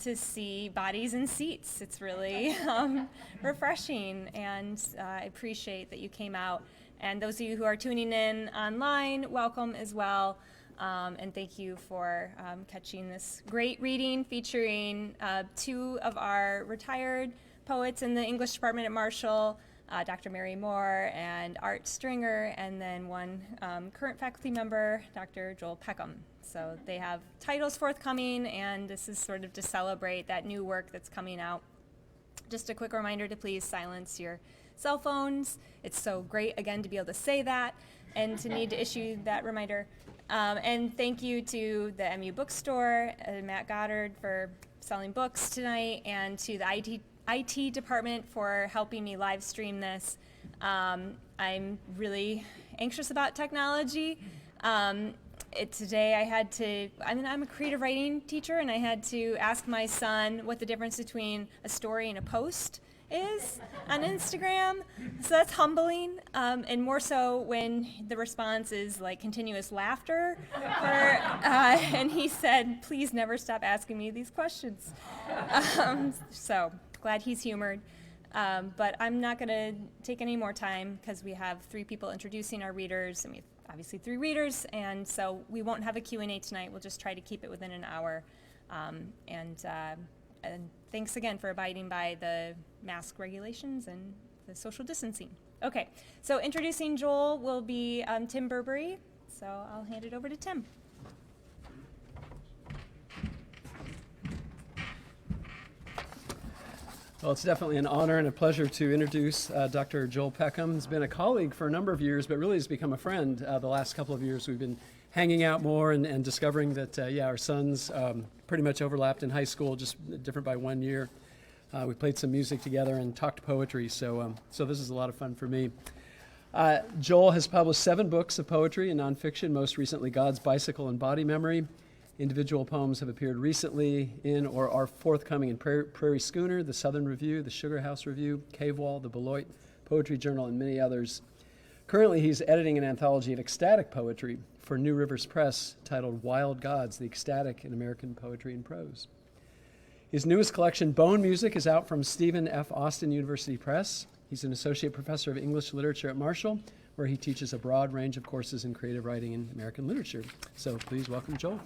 to see bodies in seats. It's really refreshing, and I appreciate that you came out. And those of you who are tuning in online, welcome as well. And thank you for catching this great reading featuring two of our retired poets in the English department at Marshall, Dr. Mary Moore and Art Stringer, and then one current faculty member, Dr. Joel Peckham. So they have titles forthcoming, and this is sort of to celebrate that new work that's coming out. Just a quick reminder to please silence your cell phones. It's so great, again, to be able to say that and to need to issue that reminder. And thank you to the MU Bookstore, Matt Goddard, for selling books tonight, and to the IT department for helping me live stream this. I'm really anxious about technology. Today I'm a creative writing teacher, and I had to ask my son what the difference between a story and a post is on Instagram. So that's humbling, and more so when the response is like continuous laughter. And he said, please never stop asking me these questions. So glad he's humored. But I'm not going to take any more time because we have 3 people introducing our readers, and we have obviously 3 readers, and so we won't have a Q&A tonight. We'll just try to keep it within an hour. And thanks again for abiding by the mask regulations and the social distancing. Okay, so introducing Joel will be Tim Burberry, so I'll hand it over to Tim. Well, it's definitely an honor and a pleasure to introduce Dr. Joel Peckham. He's been a colleague for a number of years, but really has become a friend the last couple of years. We've been hanging out more and discovering that, our sons pretty much overlapped in high school, just different by 1 year. We played some music together and talked poetry, so this is a lot of fun for me. Joel has published 7 books of poetry and nonfiction, most recently God's Bicycle and Body Memory. Individual poems have appeared recently in or are forthcoming in Prairie Schooner, the Southern Review, the Sugar House Review, Cave Wall, the Beloit Poetry Journal, and many others. Currently, he's editing an anthology of ecstatic poetry for New Rivers Press titled Wild Gods, the Ecstatic in American Poetry and Prose. His newest collection, Bone Music, is out from Stephen F. Austin University Press. He's an associate professor of English literature at Marshall, where he teaches a broad range of courses in creative writing and American literature. So please welcome Joel.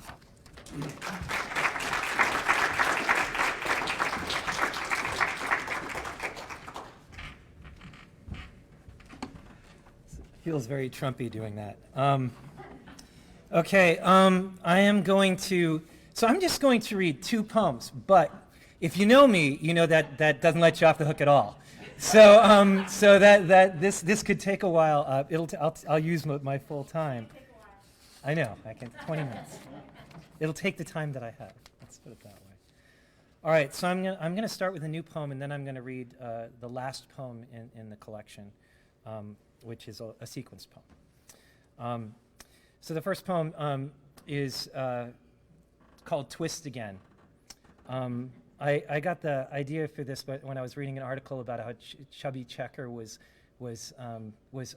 Feels very Trumpy doing that. Okay, I am going to, so I'm just going to read 2 poems, but if you know me, you know that doesn't let you off the hook at all. So that this could take a while. I'll use my full time. I know, I can 20 minutes. It'll take the time that I have. Let's put it that way. All right, so I'm gonna start with a new poem, and then I'm gonna read the last poem in the collection, which is a sequence poem. So the first poem is called Twist Again. I got the idea for this but when I was reading an article about how Chubby Checker was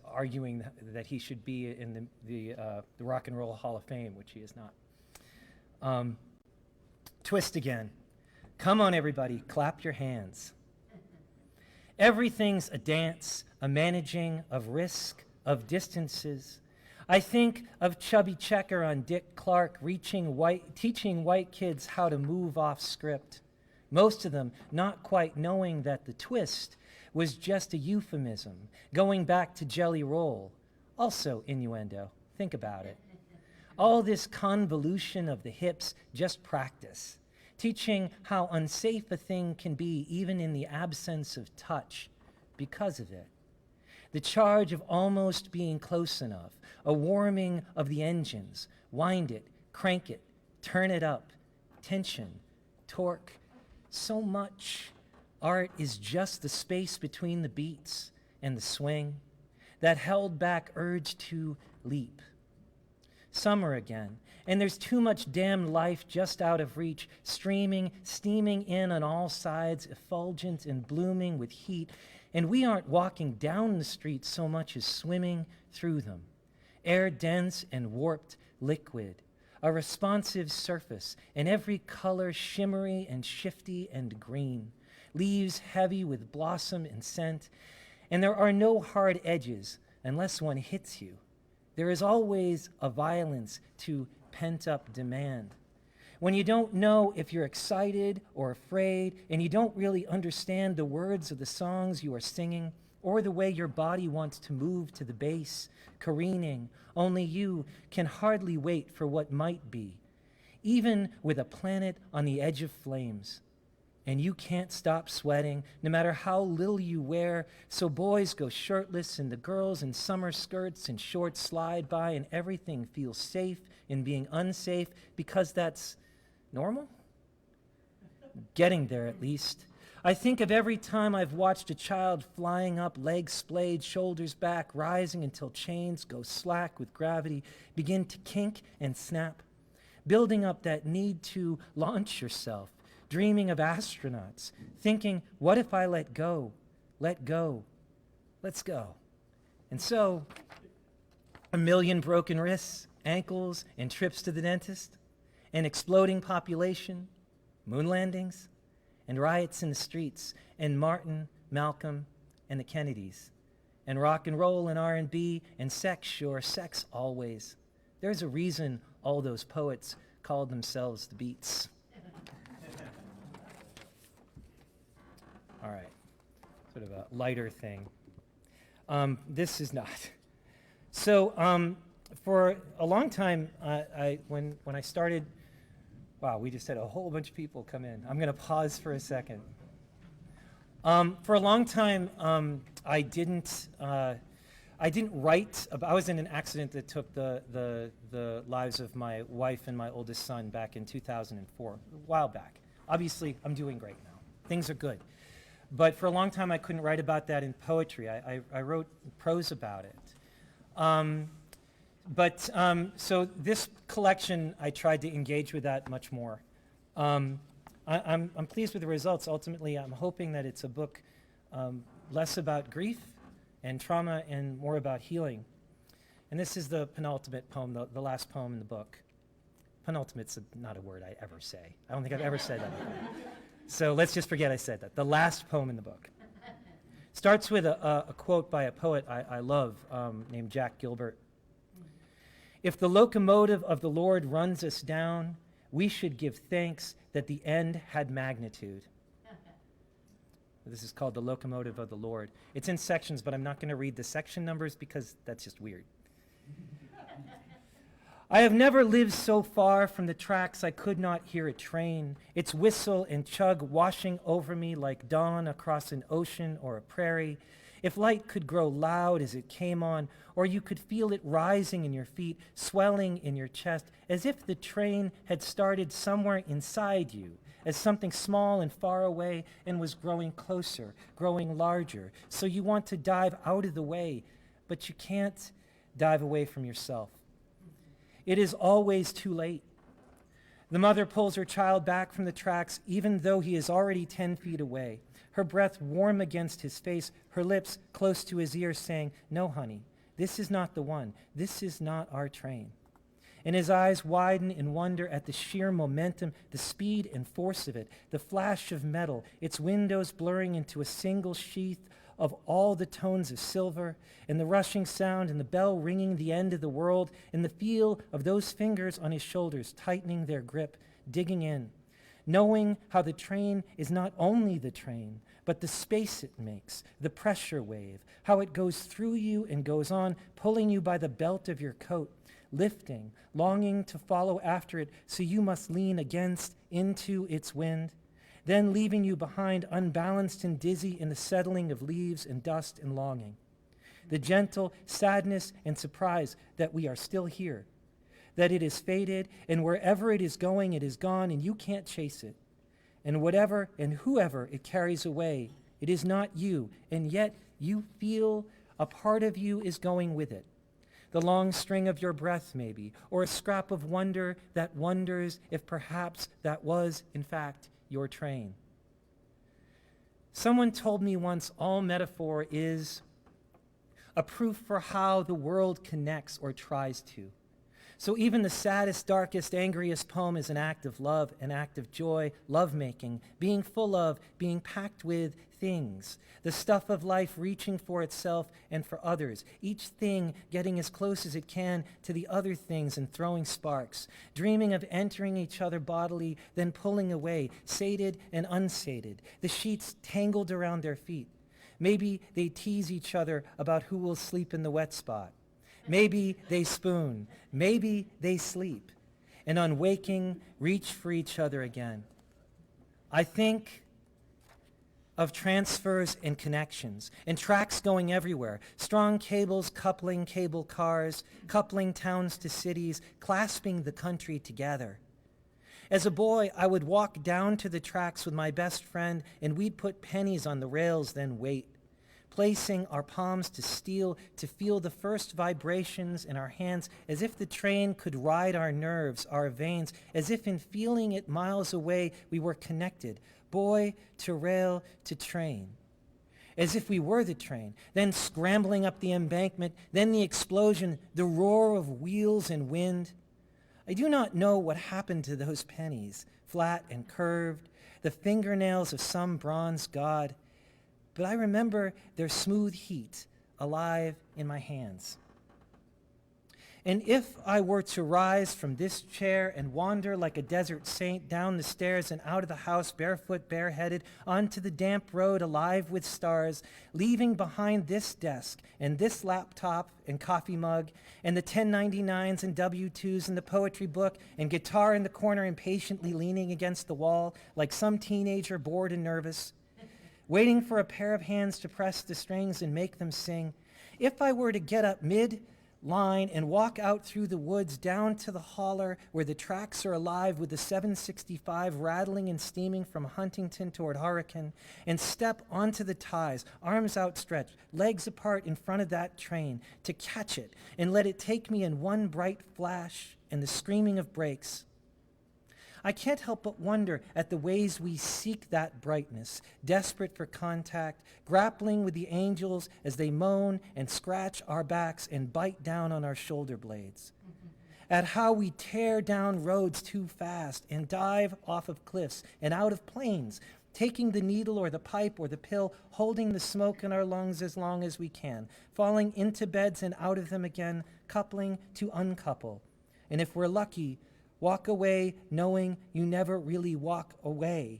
arguing that he should be in the Rock and Roll Hall of Fame, which he is not. Twist again. Come on, everybody, clap your hands. Everything's a dance, a managing of risk, of distances. I think of Chubby Checker on Dick Clark teaching white kids how to move off script. Most of them not quite knowing that the twist was just a euphemism, going back to Jelly Roll. Also innuendo. Think about it. All this convolution of the hips, just practice. Teaching how unsafe a thing can be even in the absence of touch because of it. The charge of almost being close enough, a warming of the engines, wind it, crank it, turn it up, tension, torque, so much. Art is just the space between the beats and the swing, that held back urge to leap. Summer again, and there's too much damned life just out of reach, streaming, steaming in on all sides, effulgent and blooming with heat, and we aren't walking down the street so much as swimming through them. Air dense and warped liquid, a responsive surface, and every color shimmery and shifty and green, leaves heavy with blossom and scent, and there are no hard edges unless one hits you. There is always a violence to pent-up demand. When you don't know if you're excited or afraid, and you don't really understand the words of the songs you are singing, or the way your body wants to move to the bass, careening, only you can hardly wait for what might be, even with a planet on the edge of flames. And you can't stop sweating, no matter how little you wear, so boys go shirtless and the girls in summer skirts and shorts slide by, and everything feels safe in being unsafe because that's normal? Getting there, at least. I think of every time I've watched a child flying up, legs splayed, shoulders back, rising until chains go slack with gravity, begin to kink and snap, building up that need to launch yourself, dreaming of astronauts, thinking, what if I let go, let's go. And so, a million broken wrists, ankles, and trips to the dentist, an exploding population, moon landings, and riots in the streets, and Martin, Malcolm, and the Kennedys, and rock and roll and R&B, and sex, sure, sex always. There's a reason all those poets called themselves the Beats. All right, sort of a lighter thing. This is not. So for a long time, when I started, wow, we just had a whole bunch of people come in. I'm going to pause for a second. For a long time, I didn't write about. I was in an accident that took the lives of my wife and my oldest son back in 2004, a while back. Obviously, I'm doing great now. Things are good. But for a long time, I couldn't write about that in poetry. I wrote prose about it. So this collection, I tried to engage with that much more. I'm pleased with the results. Ultimately, I'm hoping that it's a book less about grief and trauma and more about healing. And this is the penultimate poem, the last poem in the book. Penultimate's not a word I ever say. I don't think I've ever said that before. So let's just forget I said that. The last poem in the book. Starts with a quote by a poet I love named Jack Gilbert. If the locomotive of the Lord runs us down, we should give thanks that the end had magnitude. This is called the Locomotive of the Lord. It's in sections, but I'm not going to read the section numbers because that's just weird. I have never lived so far from the tracks I could not hear a train, its whistle and chug washing over me like dawn across an ocean or a prairie. If light could grow loud as it came on, or you could feel it rising in your feet, swelling in your chest, as if the train had started somewhere inside you, as something small and far away and was growing closer, growing larger. So you want to dive out of the way, but you can't dive away from yourself. It is always too late. The mother pulls her child back from the tracks, even though he is already 10 feet away, her breath warm against his face, her lips close to his ear, saying, "No, honey, this is not the one. This is not our train." And his eyes widen in wonder at the sheer momentum, the speed and force of it, the flash of metal, its windows blurring into a single sheath of all the tones of silver, and the rushing sound and the bell ringing the end of the world, and the feel of those fingers on his shoulders tightening their grip, digging in, knowing how the train is not only the train, but the space it makes, the pressure wave, how it goes through you and goes on, pulling you by the belt of your coat, lifting, longing to follow after it, so you must lean against, into its wind, then leaving you behind unbalanced and dizzy in the settling of leaves and dust and longing. The gentle sadness and surprise that we are still here, that it is faded, and wherever it is going, it is gone, and you can't chase it. And whatever and whoever it carries away, it is not you, and yet you feel a part of you is going with it. The long string of your breath, maybe, or a scrap of wonder that wonders if perhaps that was, in fact, your train. Someone told me once all metaphor is a proof for how the world connects or tries to. So even the saddest, darkest, angriest poem is an act of love, an act of joy, lovemaking, being full of, being packed with things, the stuff of life reaching for itself and for others, each thing getting as close as it can to the other things and throwing sparks, dreaming of entering each other bodily, then pulling away, sated and unsated, the sheets tangled around their feet. Maybe they tease each other about who will sleep in the wet spot. Maybe they spoon. Maybe they sleep. And on waking, reach for each other again. I think of transfers and connections, and tracks going everywhere, strong cables coupling cable cars, coupling towns to cities, clasping the country together. As a boy, I would walk down to the tracks with my best friend, and we'd put pennies on the rails, then wait, placing our palms to steel to feel the first vibrations in our hands, as if the train could ride our nerves, our veins, as if in feeling it miles away we were connected, boy to rail to train. As if we were the train, then scrambling up the embankment, then the explosion, the roar of wheels and wind. I do not know what happened to those pennies, flat and curved, the fingernails of some bronze god, but I remember their smooth heat alive in my hands. And if I were to rise from this chair and wander like a desert saint down the stairs and out of the house, barefoot, bareheaded, onto the damp road alive with stars, leaving behind this desk and this laptop and coffee mug and the 1099s and W-2s and the poetry book and guitar in the corner impatiently leaning against the wall like some teenager bored and nervous, waiting for a pair of hands to press the strings and make them sing, if I were to get up mid-line and walk out through the woods down to the holler where the tracks are alive with the 765 rattling and steaming from Huntington toward Hurricane, and step onto the ties, arms outstretched, legs apart in front of that train, to catch it and let it take me in one bright flash and the screaming of brakes, I can't help but wonder at the ways we seek that brightness, desperate for contact, grappling with the angels as they moan and scratch our backs and bite down on our shoulder blades. At how we tear down roads too fast and dive off of cliffs and out of planes, taking the needle or the pipe or the pill, holding the smoke in our lungs as long as we can, falling into beds and out of them again, coupling to uncouple. And if we're lucky, walk away knowing you never really walk away,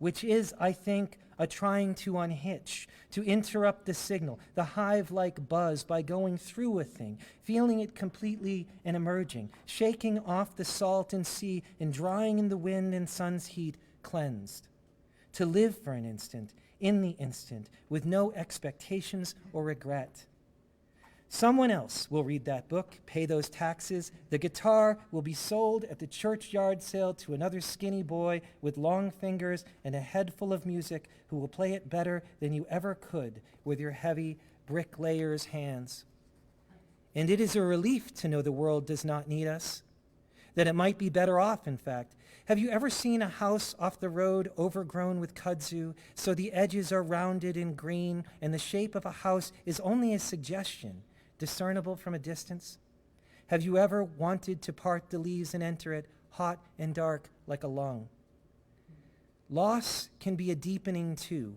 which is, I think, a trying to unhitch, to interrupt the signal, the hive-like buzz by going through a thing, feeling it completely and emerging, shaking off the salt and sea and drying in the wind and sun's heat, cleansed. To live for an instant, in the instant, with no expectations or regret. Someone else will read that book, pay those taxes. The guitar will be sold at the churchyard sale to another skinny boy with long fingers and a head full of music who will play it better than you ever could with your heavy bricklayer's hands. And it is a relief to know the world does not need us, that it might be better off, in fact. Have you ever seen a house off the road overgrown with kudzu, so the edges are rounded and green, and the shape of a house is only a suggestion, discernible from a distance? Have you ever wanted to part the leaves and enter it, hot and dark like a lung? Loss can be a deepening too.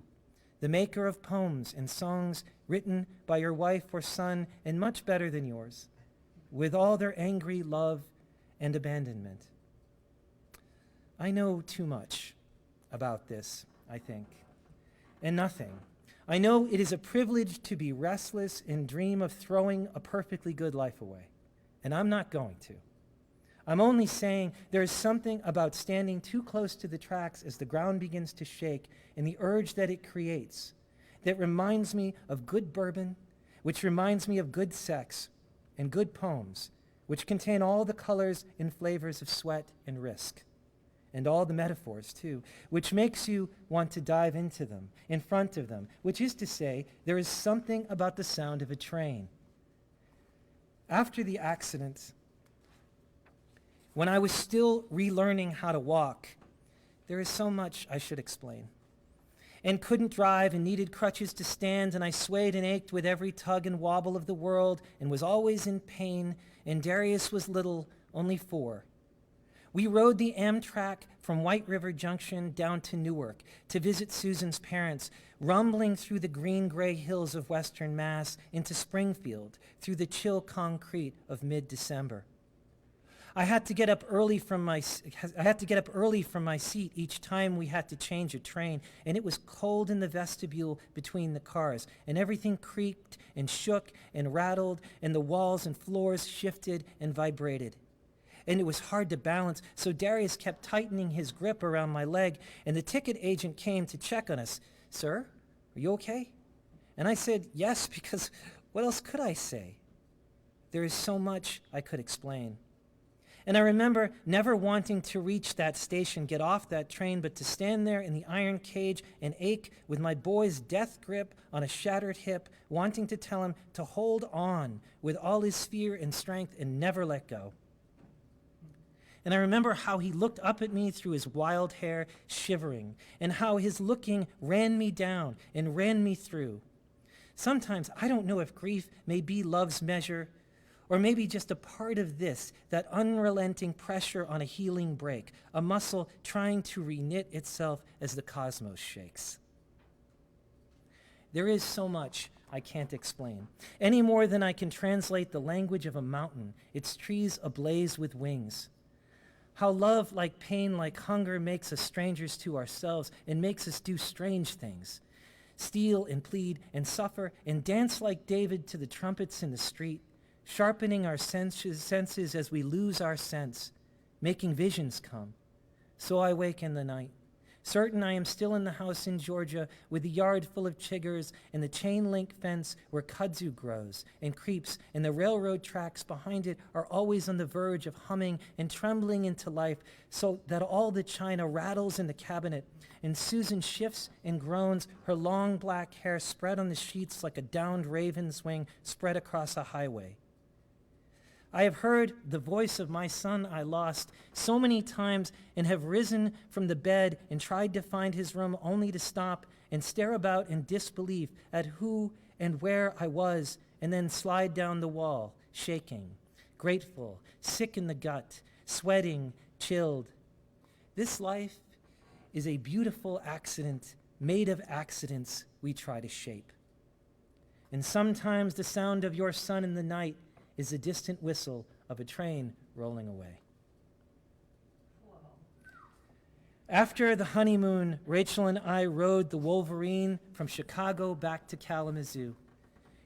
The maker of poems and songs written by your wife or son and much better than yours, with all their angry love and abandonment. I know too much about this, I think, and nothing. I know it is a privilege to be restless and dream of throwing a perfectly good life away, and I'm not going to. I'm only saying there is something about standing too close to the tracks as the ground begins to shake and the urge that it creates that reminds me of good bourbon, which reminds me of good sex, and good poems, which contain all the colors and flavors of sweat and risk. And all the metaphors, too, which makes you want to dive into them, in front of them, which is to say, there is something about the sound of a train. After the accident, when I was still relearning how to walk, there is so much I should explain. and couldn't drive and needed crutches to stand, and I swayed and ached with every tug and wobble of the world and was always in pain, and Darius was little, only 4. We rode the Amtrak from White River Junction down to Newark to visit Susan's parents, rumbling through the green-gray hills of western Mass into Springfield through the chill concrete of mid-December. I had to get up early from my seat each time we had to change a train, and it was cold in the vestibule between the cars, and everything creaked and shook and rattled, and the walls and floors shifted and vibrated. And it was hard to balance, so Darius kept tightening his grip around my leg, and the ticket agent came to check on us. "Sir, are you okay?" And I said, "Yes," because what else could I say? There is so much I could explain. And I remember never wanting to reach that station, get off that train, but to stand there in the iron cage and ache with my boy's death grip on a shattered hip, wanting to tell him to hold on with all his fear and strength and never let go. And I remember how he looked up at me through his wild hair, shivering, and how his looking ran me down and ran me through. Sometimes I don't know if grief may be love's measure, or maybe just a part of this, that unrelenting pressure on a healing break, a muscle trying to reknit itself as the cosmos shakes. There is so much I can't explain, any more than I can translate the language of a mountain, its trees ablaze with wings. How love, like pain, like hunger, makes us strangers to ourselves and makes us do strange things. Steal and plead and suffer and dance like David to the trumpets in the street, sharpening our senses as we lose our sense, making visions come. So I wake in the night, certain I am still in the house in Georgia with the yard full of chiggers and the chain-link fence where kudzu grows and creeps, and the railroad tracks behind it are always on the verge of humming and trembling into life, so that all the china rattles in the cabinet, and Susan shifts and groans, her long black hair spread on the sheets like a downed raven's wing spread across a highway. I have heard the voice of my son I lost so many times and have risen from the bed and tried to find his room only to stop and stare about in disbelief at who and where I was, and then slide down the wall, shaking, grateful, sick in the gut, sweating, chilled. This life is a beautiful accident made of accidents we try to shape. And sometimes the sound of your son in the night is the distant whistle of a train rolling away. After the honeymoon, Rachel and I rode the Wolverine from Chicago back to Kalamazoo.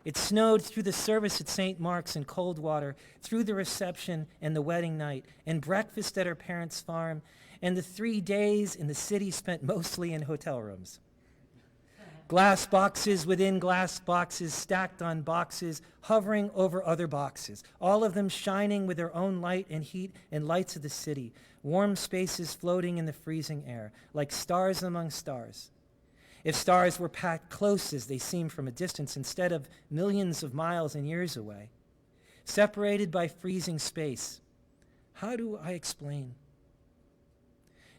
It snowed through the service at St. Mark's in Coldwater, through the reception and the wedding night, and breakfast at her parents' farm, and the 3 days in the city spent mostly in hotel rooms. Glass boxes within glass boxes, stacked on boxes, hovering over other boxes, all of them shining with their own light and heat and lights of the city, warm spaces floating in the freezing air, like stars among stars. If stars were packed close as they seem from a distance, instead of millions of miles and years away, separated by freezing space. How do I explain?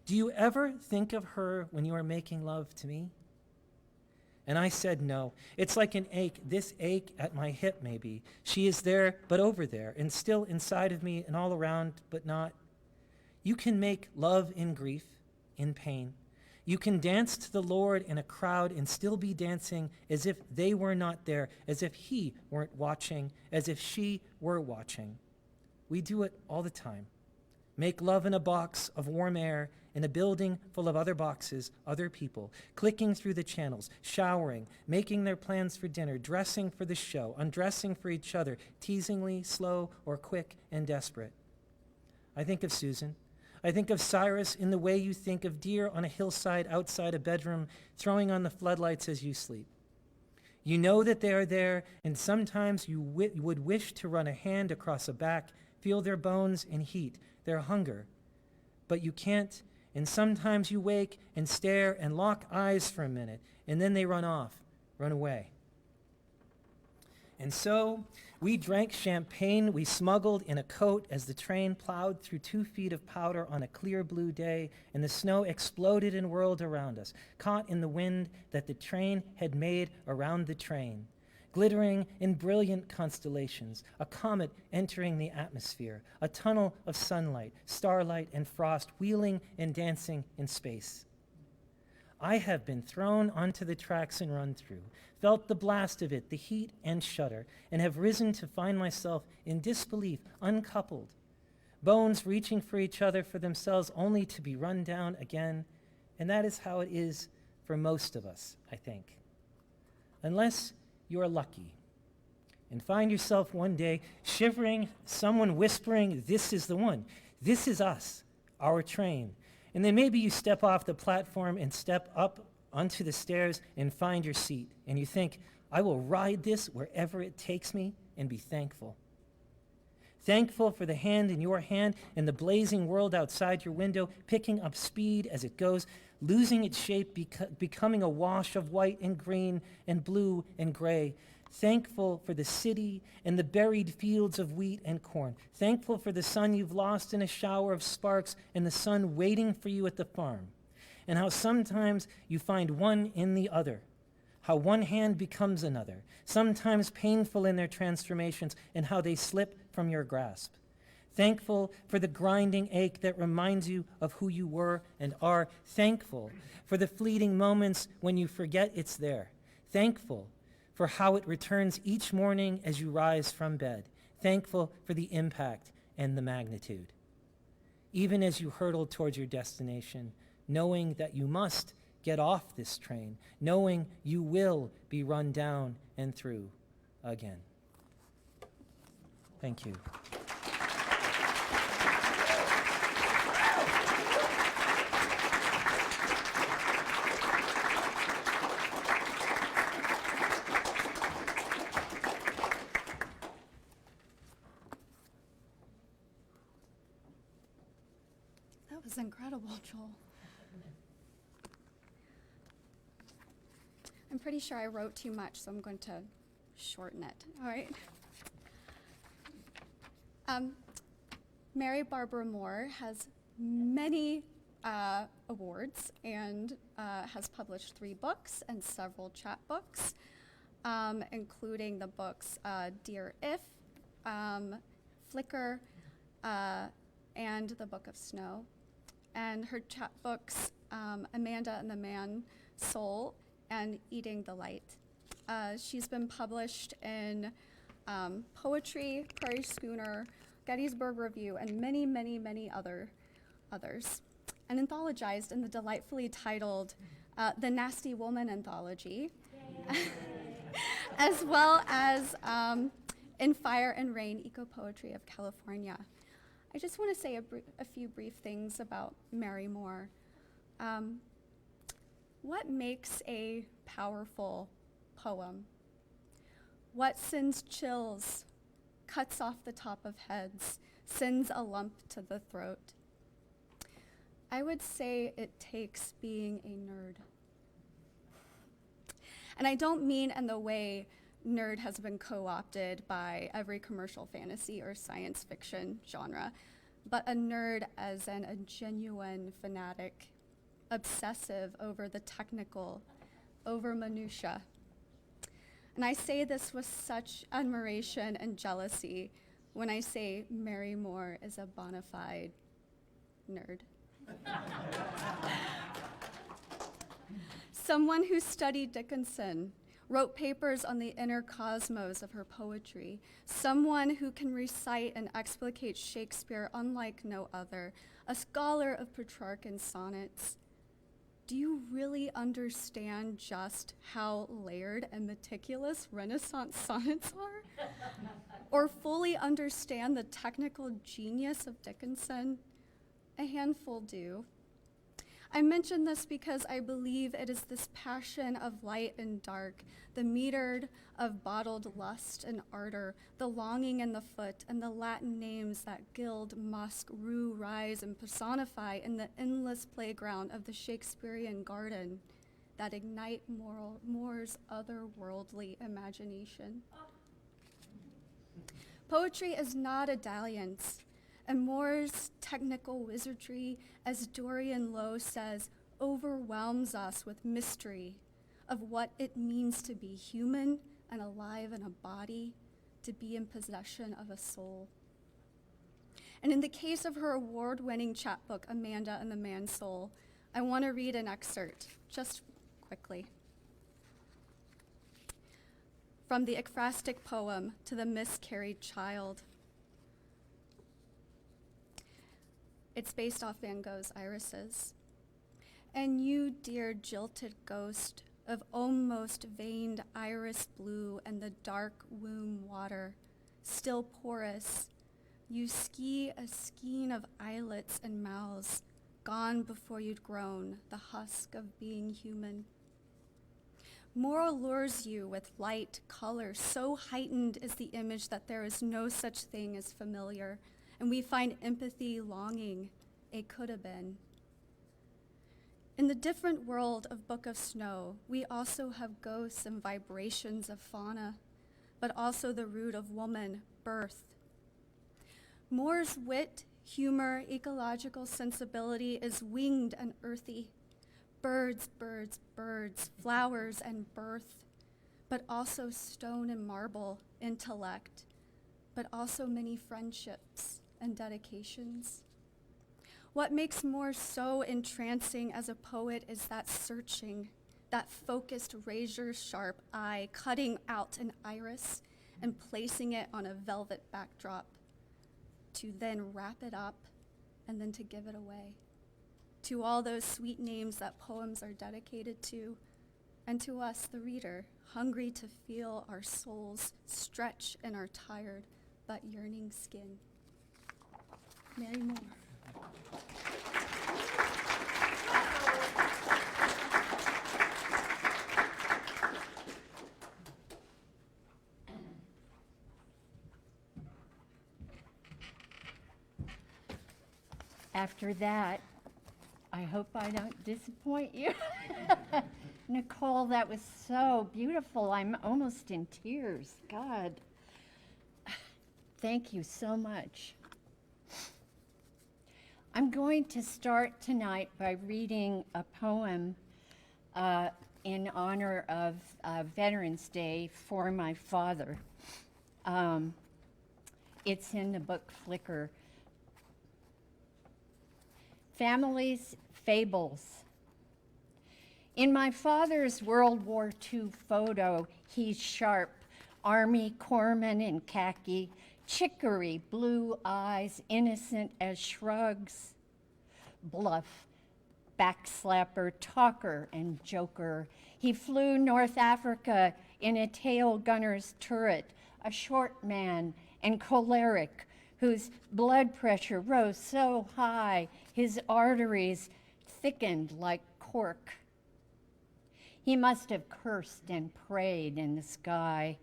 Do you ever think of her when you are making love to me? And I said no. It's like an ache, this ache at my hip maybe. She is there, but over there, and still inside of me and all around, but not. You can make love in grief, in pain. You can dance to the Lord in a crowd and still be dancing as if they were not there, as if he weren't watching, as if she were watching. We do it all the time. Make love in a box of warm air, in a building full of other boxes, other people, clicking through the channels, showering, making their plans for dinner, dressing for the show, undressing for each other, teasingly, slow, or quick and desperate. I think of Susan. I think of Cyrus in the way you think of deer on a hillside outside a bedroom, throwing on the floodlights as you sleep. You know that they are there, and sometimes you would wish to run a hand across a back, feel their bones and heat, their hunger. But you can't, and sometimes you wake and stare and lock eyes for a minute, and then they run off, run away. And so we drank champagne we smuggled in a coat as the train plowed through 2 feet of powder on a clear blue day, and the snow exploded and whirled around us, caught in the wind that the train had made around the train, glittering in brilliant constellations, a comet entering the atmosphere, a tunnel of sunlight, starlight, and frost wheeling and dancing in space. I have been thrown onto the tracks and run through, felt the blast of it, the heat and shudder, and have risen to find myself in disbelief, uncoupled, bones reaching for each other for themselves only to be run down again. And that is how it is for most of us, I think. Unless you are lucky and find yourself one day shivering, someone whispering, "This is the one. This is us, our train." And then maybe you step off the platform and step up onto the stairs and find your seat. And you think, "I will ride this wherever it takes me," and be thankful. Thankful for the hand in your hand and the blazing world outside your window, picking up speed as it goes, losing its shape, becoming a wash of white and green and blue and gray. Thankful for the city and the buried fields of wheat and corn. Thankful for the sun you've lost in a shower of sparks and the sun waiting for you at the farm. And how sometimes you find one in the other. How one hand becomes another, sometimes painful in their transformations, and how they slip from your grasp. Thankful for the grinding ache that reminds you of who you were and are. Thankful for the fleeting moments when you forget it's there. Thankful for how it returns each morning as you rise from bed. Thankful for the impact and the magnitude. Even as you hurtle towards your destination, knowing that you must get off this train, knowing you will be run down and through again. Thank you. That was incredible, Joel. I'm pretty sure I wrote too much, so I'm going to shorten it. All right. Mary Barbara Moore has many awards and has published 3 books and several chapbooks, including the books Dear If, Flicker, and the Book of Snow. And her chapbooks, Amanda and the Man Soul, and Eating the Light. She's been published in Poetry, Prairie Schooner, Gettysburg Review, and many, many, many others. And anthologized in the delightfully titled The Nasty Woman Anthology, as well as in Fire and Rain, Eco-Poetry of California. I just want to say a few brief things about Mary Moore. What makes a powerful poem? What sends chills, cuts off the top of heads, sends a lump to the throat? I would say it takes being a nerd. And I don't mean in the way nerd has been co-opted by every commercial fantasy or science fiction genre, but a nerd as in a genuine fanatic, obsessive over the technical, over minutia. And I say this with such admiration and jealousy when I say Mary Moore is a bona fide nerd. Someone who studied Dickinson, wrote papers on the inner cosmos of her poetry, someone who can recite and explicate Shakespeare unlike no other, a scholar of Petrarchan sonnets. Do you really understand just how layered and meticulous Renaissance sonnets are? Or fully understand the technical genius of Dickinson? A handful do. I mention this because I believe it is this passion of light and dark, the metered of bottled lust and ardor, the longing in the foot, and the Latin names that gild, musk, rue, rise, and personify in the endless playground of the Shakespearean garden that ignite Moore's otherworldly imagination. Poetry is not a dalliance, and Moore's technical wizardry, as Dorian Lowe says, overwhelms us with mystery of what it means to be human and alive in a body, to be in possession of a soul. And in the case of her award-winning chapbook, Amanda and the Man's Soul, I want to read an excerpt, just quickly. From the Ecrastic poem, To the Miscarried Child. It's based off Van Gogh's Irises. And you, dear jilted ghost of almost veined iris blue and the dark womb water, still porous, you ski a skein of islets and mouths, gone before you'd grown, the husk of being human. More allures you with light, color, so heightened is the image that there is no such thing as familiar, and we find empathy longing, a could have been. In the different world of Book of Snow, we also have ghosts and vibrations of fauna, but also the root of woman, birth. Moore's wit, humor, ecological sensibility is winged and earthy. Birds, birds, birds, flowers and birth, but also stone and marble, intellect, but also many friendships and dedications. What makes Moore so entrancing as a poet is that searching, that focused razor-sharp eye cutting out an iris and placing it on a velvet backdrop, to then wrap it up and then to give it away. To all those sweet names that poems are dedicated to, and to us, the reader, hungry to feel our souls stretch in our tired but yearning skin. Mary Moore. After that, I hope I don't disappoint you. Nicole, that was so beautiful. I'm almost in tears. God, thank you so much. I'm going to start tonight by reading a poem in honor of Veterans Day for my father. It's in the book Flicker. Family's Fables. In my father's World War II photo, he's sharp, Army corpsman in khaki, chicory blue eyes, innocent as shrugs. Bluff, backslapper, talker, and joker. He flew North Africa in a tail gunner's turret, a short man and choleric, whose blood pressure rose so high his arteries thickened like cork. He must have cursed and prayed in the sky,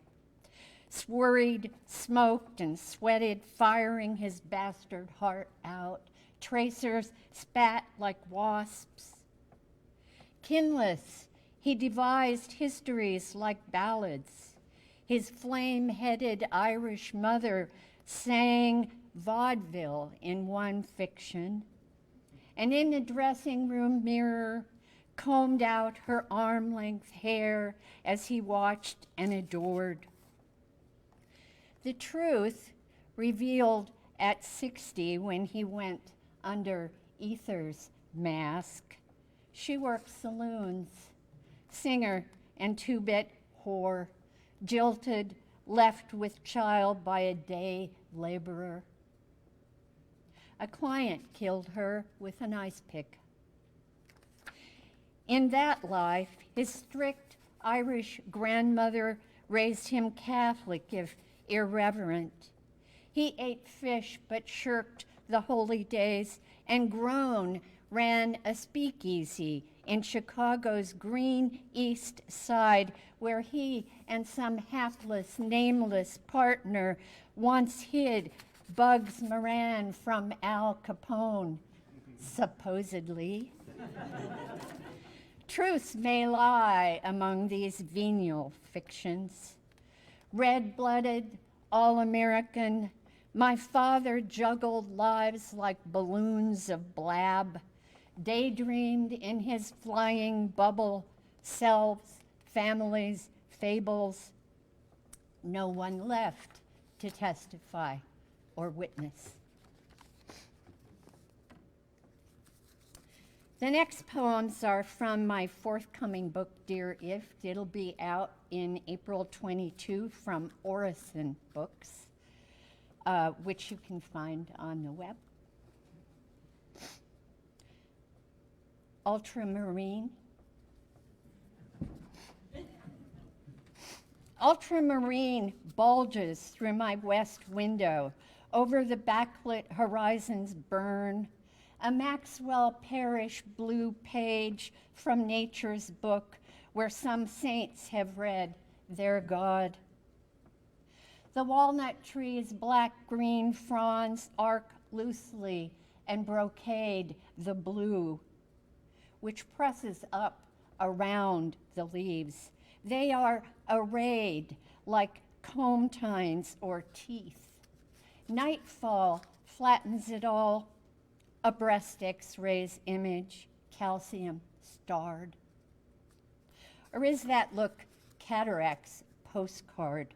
worried, smoked, and sweated, firing his bastard heart out. Tracers spat like wasps. Kinless, he devised histories like ballads. His flame-headed Irish mother sang vaudeville in one fiction, and in the dressing room mirror combed out her arm-length hair as he watched and adored. The truth revealed at 60 when he went under Ether's mask. She worked saloons, singer and two-bit whore, jilted, left with child by a day laborer. A client killed her with an ice pick. In that life, his strict Irish grandmother raised him Catholic, if irreverent. He ate fish but shirked the holy days, and grown ran a speakeasy in Chicago's Green East Side, where he and some hapless, nameless partner once hid Bugs Moran from Al Capone, supposedly. Truths may lie among these venial fictions. Red-blooded, All-American. My father juggled lives like balloons of blab, daydreamed in his flying bubble, selves, families, fables. No one left to testify or witness. The next poems are from my forthcoming book, Dear If. It'll be out in April 22 from Orison Books, which you can find on the web. Ultramarine. Ultramarine bulges through my west window. Over the backlit horizons burn. A Maxwell Parrish blue page from nature's book where some saints have read their God. The walnut tree's black-green fronds arc loosely and brocade the blue, which presses up around the leaves. They are arrayed like comb tines or teeth. Nightfall flattens it all, a breast X-rays image, calcium starred. Or is that look cataract's postcard?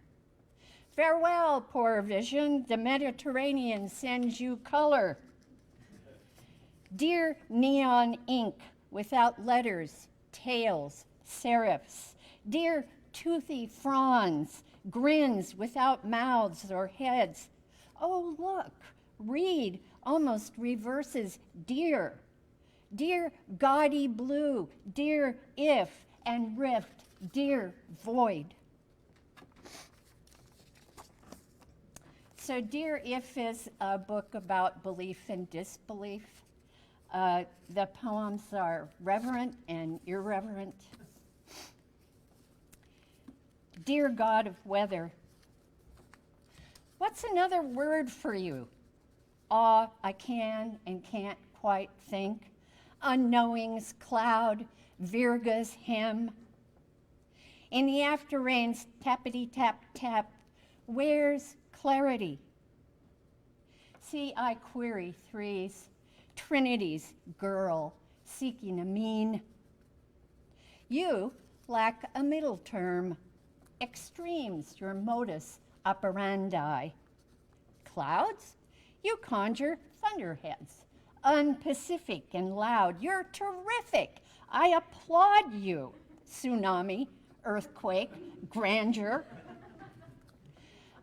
Farewell, poor vision, the Mediterranean sends you color. Dear neon ink without letters, tails, serifs. Dear toothy fronds, grins without mouths or heads. Oh, look, read almost reverses dear. Dear gaudy blue, dear if and rift, dear void. So Dear If is a book about belief and disbelief. The poems are reverent and irreverent. Dear God of Weather, what's another word for you? Awe, I can and can't quite think. Unknowing's cloud, Virga's hem. In the after rain's tappity tap tap, where's clarity? See, I query threes, Trinity's girl, seeking a mean. You lack a middle term, extremes your modus operandi. Clouds? You conjure thunderheads, unpacific and loud. You're terrific. I applaud you. Tsunami, earthquake, grandeur.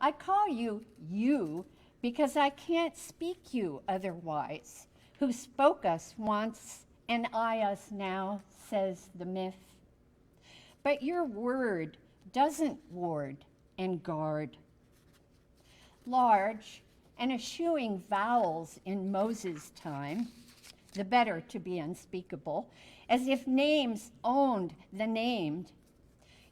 I call you you because I can't speak you otherwise. Who spoke us once and I us now, says the myth. But your word doesn't ward and guard. Large and eschewing vowels in Moses' time, the better to be unspeakable, as if names owned the named.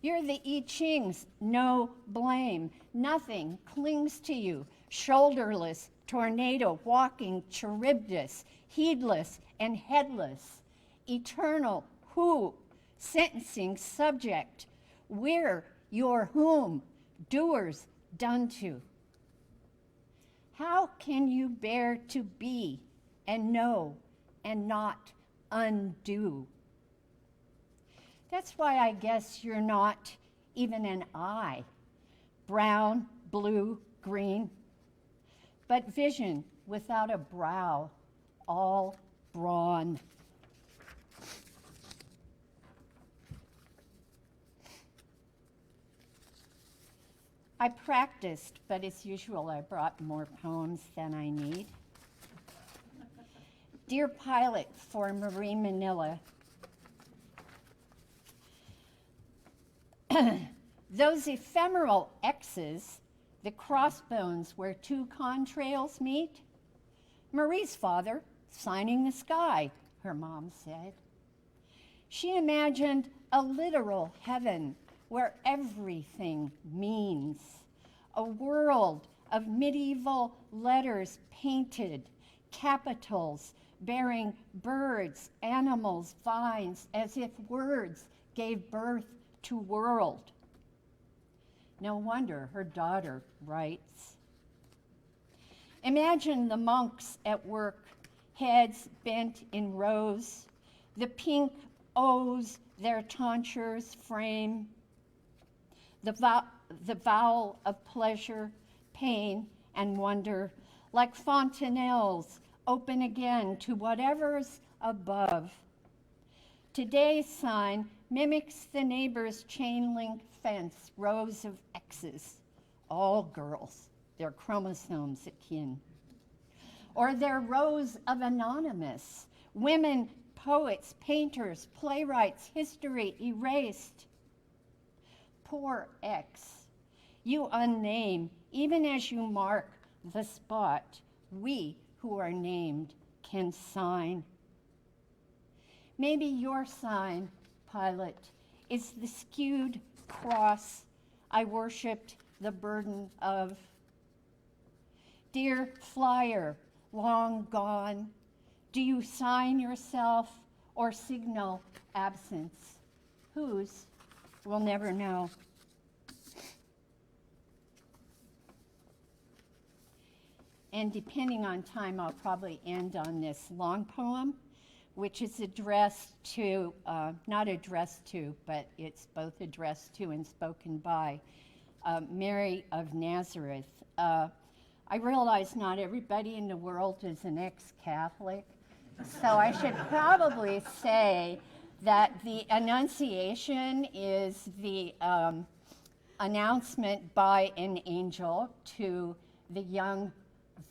You're the I Ching's no blame. Nothing clings to you, shoulderless, tornado walking Charybdis, heedless and headless. Eternal who, sentencing subject, we're your whom, doers done to. How can you bear to be and know and not undo? That's why I guess you're not even an eye, brown, blue, green, but vision without a brow, all brawn. I practiced, but as usual, I brought more poems than I need. Dear Pilot for Marie Manila, those ephemeral X's, the crossbones where two contrails meet, Marie's father signing the sky, her mom said. She imagined a literal heaven where everything means, a world of medieval letters painted, capitals bearing birds, animals, vines, as if words gave birth to world. No wonder her daughter writes. Imagine the monks at work, heads bent in rows, the pink O's their tonsures frame, the vowel of pleasure, pain, and wonder, like fontanelles, open again to whatever's above. Today's sign mimics the neighbor's chain link fence, rows of X's, all girls, their chromosomes akin. Or their rows of anonymous, women, poets, painters, playwrights, history erased. Poor X, you unname, even as you mark the spot, we who are named can sign. Maybe your sign, Pilot, is the skewed cross I worshipped the burden of. Dear flyer, long gone, do you sign yourself or signal absence? Whose, we'll never know. And depending on time, I'll probably end on this long poem, which is addressed to, not addressed to, but it's both addressed to and spoken by Mary of Nazareth. I realize not everybody in the world is an ex-Catholic, so I should probably say that the Annunciation is the announcement by an angel to the young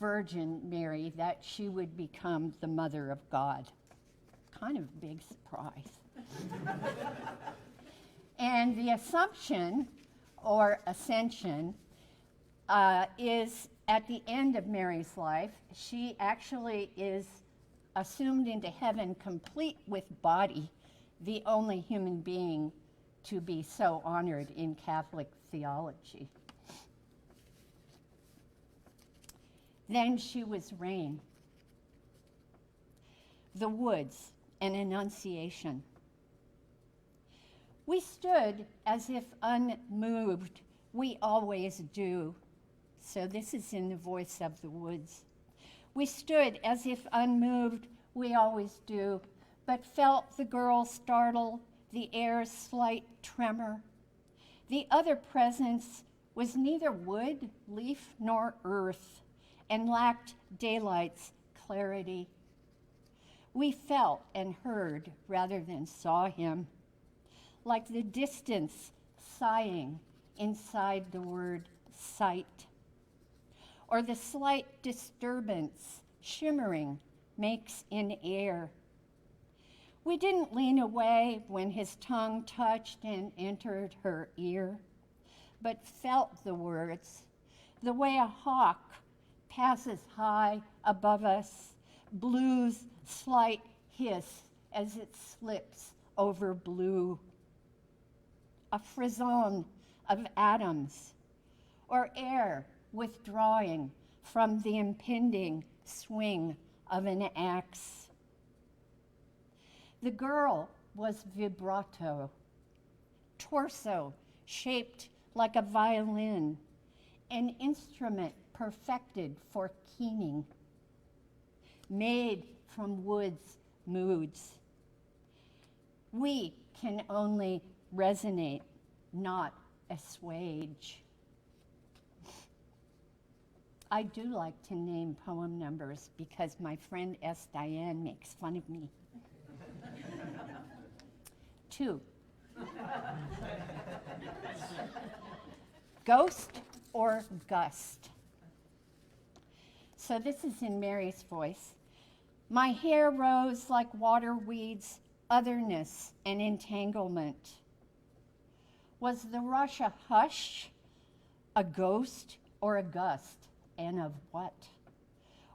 Virgin Mary that she would become the Mother of God. Kind of a big surprise. And the Assumption, or Ascension, is at the end of Mary's life. She actually is assumed into heaven complete with body, the only human being to be so honored in Catholic theology. Then she was rain. The woods, an annunciation. We stood as if unmoved, we always do. So this is in the voice of the woods. We stood as if unmoved, we always do, but felt the girl startle, the air's slight tremor. The other presence was neither wood, leaf, nor earth, and lacked daylight's clarity. We felt and heard rather than saw him, like the distance sighing inside the word sight, or the slight disturbance shimmering makes in air. We didn't lean away when his tongue touched and entered her ear, but felt the words, the way a hawk passes high above us, blue's slight hiss as it slips over blue. A frisson of atoms, or air withdrawing from the impending swing of an axe. The girl was vibrato, torso shaped like a violin, an instrument perfected for keening, made from wood's moods. We can only resonate, not assuage. I do like to name poem numbers because my friend S. Diane makes fun of me. 2. Ghost or gust. So this is in Mary's voice. My hair rose like water weeds, otherness and entanglement. Was the rush a hush, a ghost, or a gust, and of what?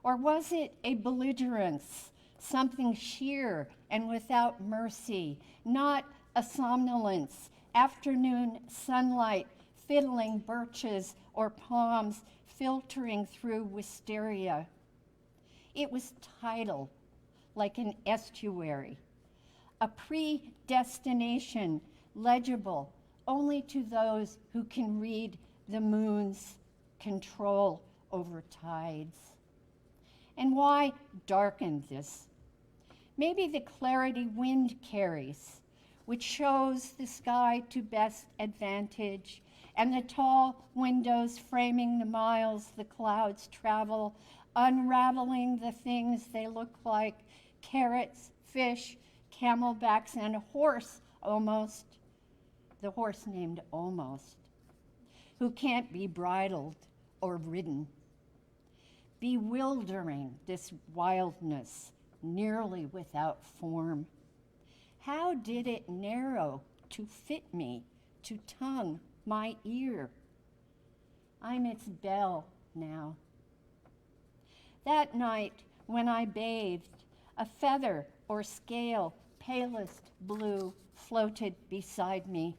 Or was it a belligerence, something sheer and without mercy, not a somnolence, afternoon sunlight, fiddling birches or palms filtering through wisteria? It was tidal, like an estuary, a predestination, legible, only to those who can read the moon's control over tides. And why darken this? Maybe the clarity wind carries, which shows the sky to best advantage, and the tall windows framing the miles the clouds travel, unraveling the things they look like: carrots, fish, camelbacks, and a horse almost, the horse named Almost, who can't be bridled or ridden. Bewildering, this wildness, nearly without form. How did it narrow to fit me, to tongue my ear? I'm its bell now. That night when I bathed, a feather or scale, palest blue, floated beside me.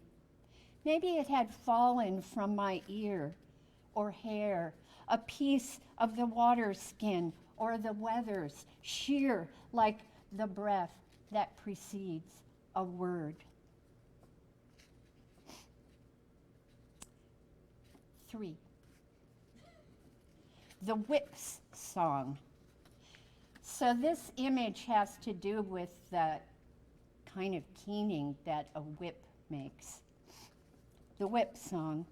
Maybe it had fallen from my ear or hair, a piece of the water skin or the weather's, sheer like the breath that precedes a word. 3. The Whip's Song. So this image has to do with that kind of keening that a whip makes. The Whip Song.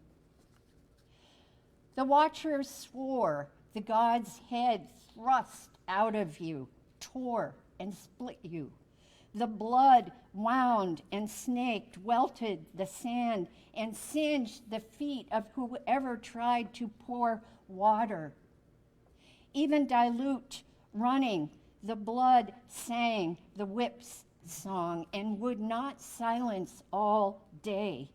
The watcher swore the god's head thrust out of you, tore and split you. The blood wound and snaked, welted the sand, and singed the feet of whoever tried to pour water. Even dilute, running, the blood sang the whip's song and would not silence all day.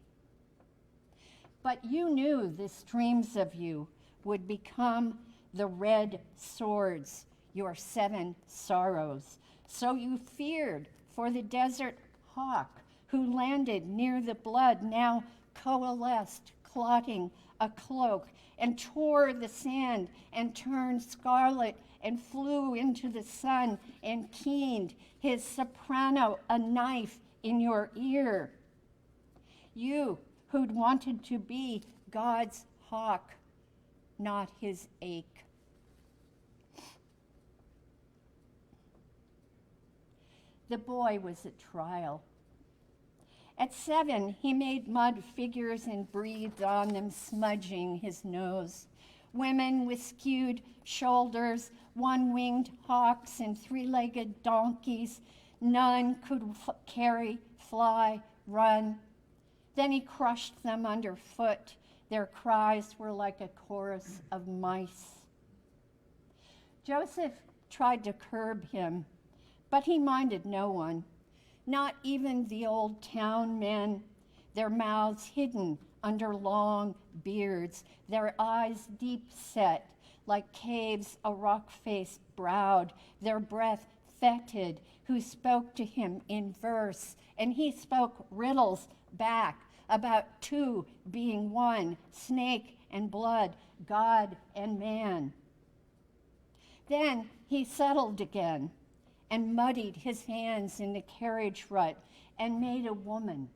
But you knew the streams of you would become the red swords, your 7 sorrows. So you feared for the desert hawk who landed near the blood, now coalesced, clotting a cloak, and tore the sand and turned scarlet and flew into the sun and keened his soprano, a knife in your ear. You who'd wanted to be God's hawk, not his ache. The boy was at trial. At 7, he made mud figures and breathed on them, smudging his nose. Women with skewed shoulders, one-winged hawks and 3-legged donkeys. None could carry, fly, run. Then he crushed them underfoot. Their cries were like a chorus of mice. Joseph tried to curb him, but he minded no one, not even the old town men, their mouths hidden under long beards, their eyes deep set like caves a rock-face browed, their breath fetid, who spoke to him in verse, and he spoke riddles back about 2 being 1, snake and blood, God and man. Then he settled again and muddied his hands in the carriage rut and made a woman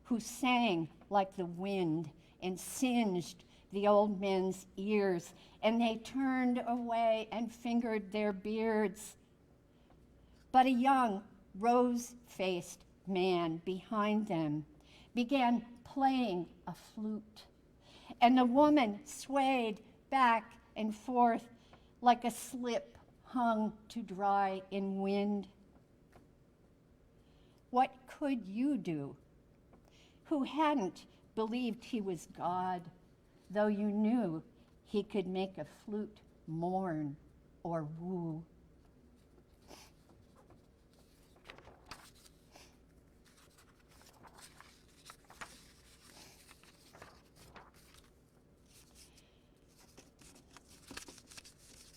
who sang like the wind and singed the old men's ears, and they turned away and fingered their beards. But a young, rose-faced man behind them began playing a flute, and the woman swayed back and forth like a slip hung to dry in wind. What could you do, who hadn't believed he was God, though you knew he could make a flute mourn or woo?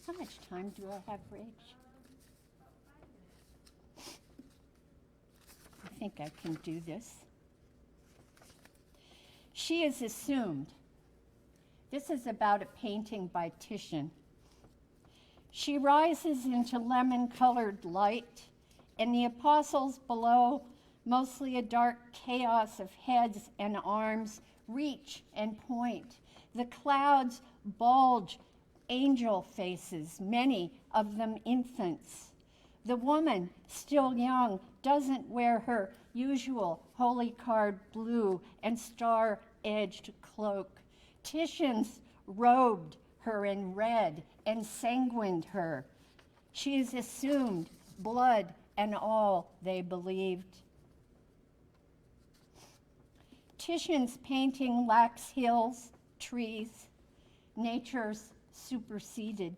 How much time do I have, Rach? I think I can do this. She is assumed. This is about a painting by Titian. She rises into lemon-colored light, and the apostles below mostly a dark chaos of heads and arms, reach and point. The clouds bulge angel faces, many of them infants. The woman, still young, doesn't wear her usual holy card blue and star-edged cloak. Titians robed her in red and sanguined her. She is assumed blood and all they believed. Titian's painting lacks hills, trees, nature's superseded.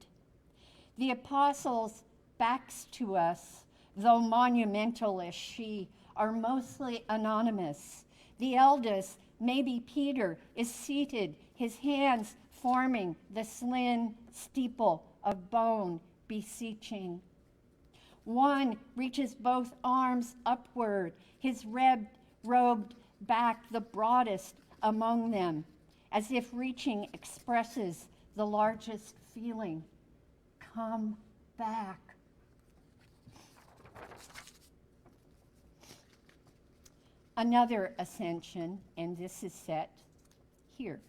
The apostles' backs to us, though monumental as she, are mostly anonymous. The eldest, maybe Peter, is seated, his hands forming the slim steeple of bone, beseeching. One reaches both arms upward, his robed back the broadest among them, as if reaching expresses the largest feeling. Come back. Another ascension, and this is set here.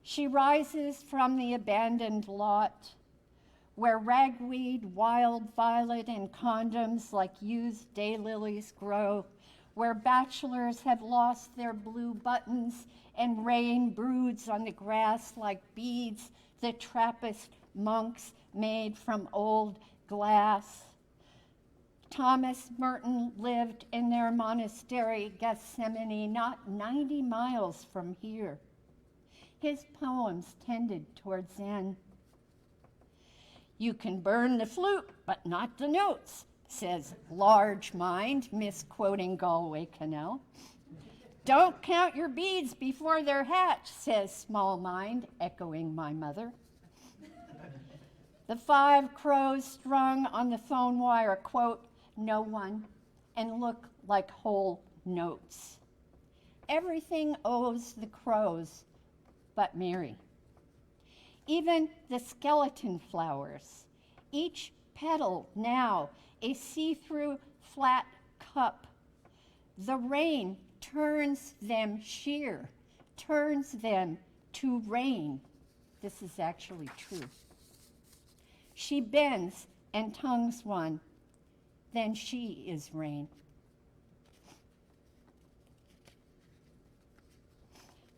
She rises from the abandoned lot where ragweed, wild violet, and condoms like used daylilies grow, where bachelors have lost their blue buttons and rain broods on the grass like beads the Trappist monks made from old glass. Thomas Merton lived in their monastery, Gethsemane, not 90 miles from here. His poems tended toward Zen. You can burn the flute, but not the notes, says large mind, misquoting Galway Canal. Don't count your beads before they're hatched, says small mind, echoing my mother. The 5 crows strung on the phone wire, quote, no one, and look like whole notes. Everything owes the crows but Mary. Even the skeleton flowers, each petal now a see-through flat cup. The rain turns them sheer, turns them to rain. This is actually true. She bends and tongues one, then she is rain.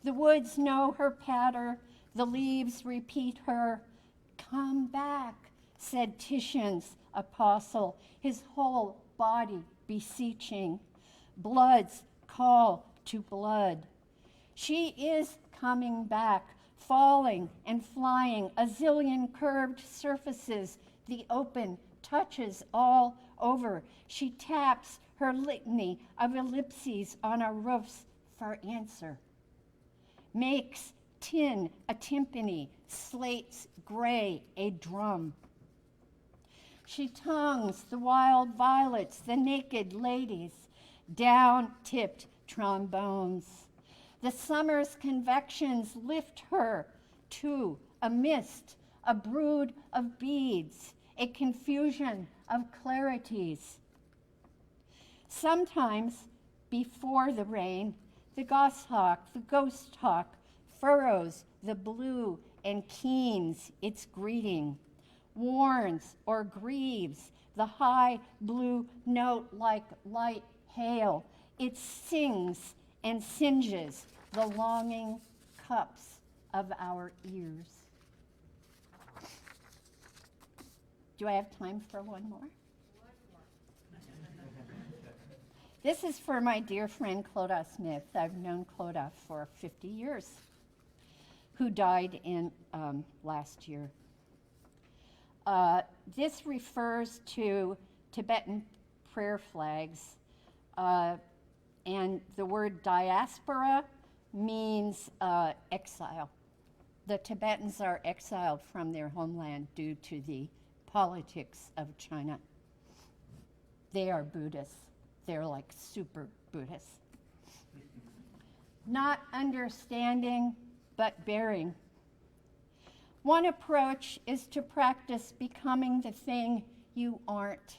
The woods know her patter, the leaves repeat her. Come back, said Titian's apostle, his whole body beseeching. Blood's call to blood. She is coming back, falling and flying, a zillion curved surfaces, the open touches all over. She taps her litany of ellipses on our roofs for answer. Makes tin a timpani, slates gray a drum. She tongues the wild violets, the naked ladies, down-tipped trombones. The summer's convections lift her to a mist, a brood of beads, a confusion of clarities. Sometimes, before the rain, the goshawk, the ghost hawk, furrows the blue and keens its greeting, warns or grieves the high blue note like light hail. It sings and singes the longing cups of our ears. Do I have time for one more? This is for my dear friend Clodagh Smith. I've known Clodagh for 50 years, who died in last year. This refers to Tibetan prayer flags, and the word diaspora means exile. The Tibetans are exiled from their homeland due to the politics of China. They are Buddhists. They're like super Buddhists. Not understanding, but bearing. One approach is to practice becoming the thing you aren't.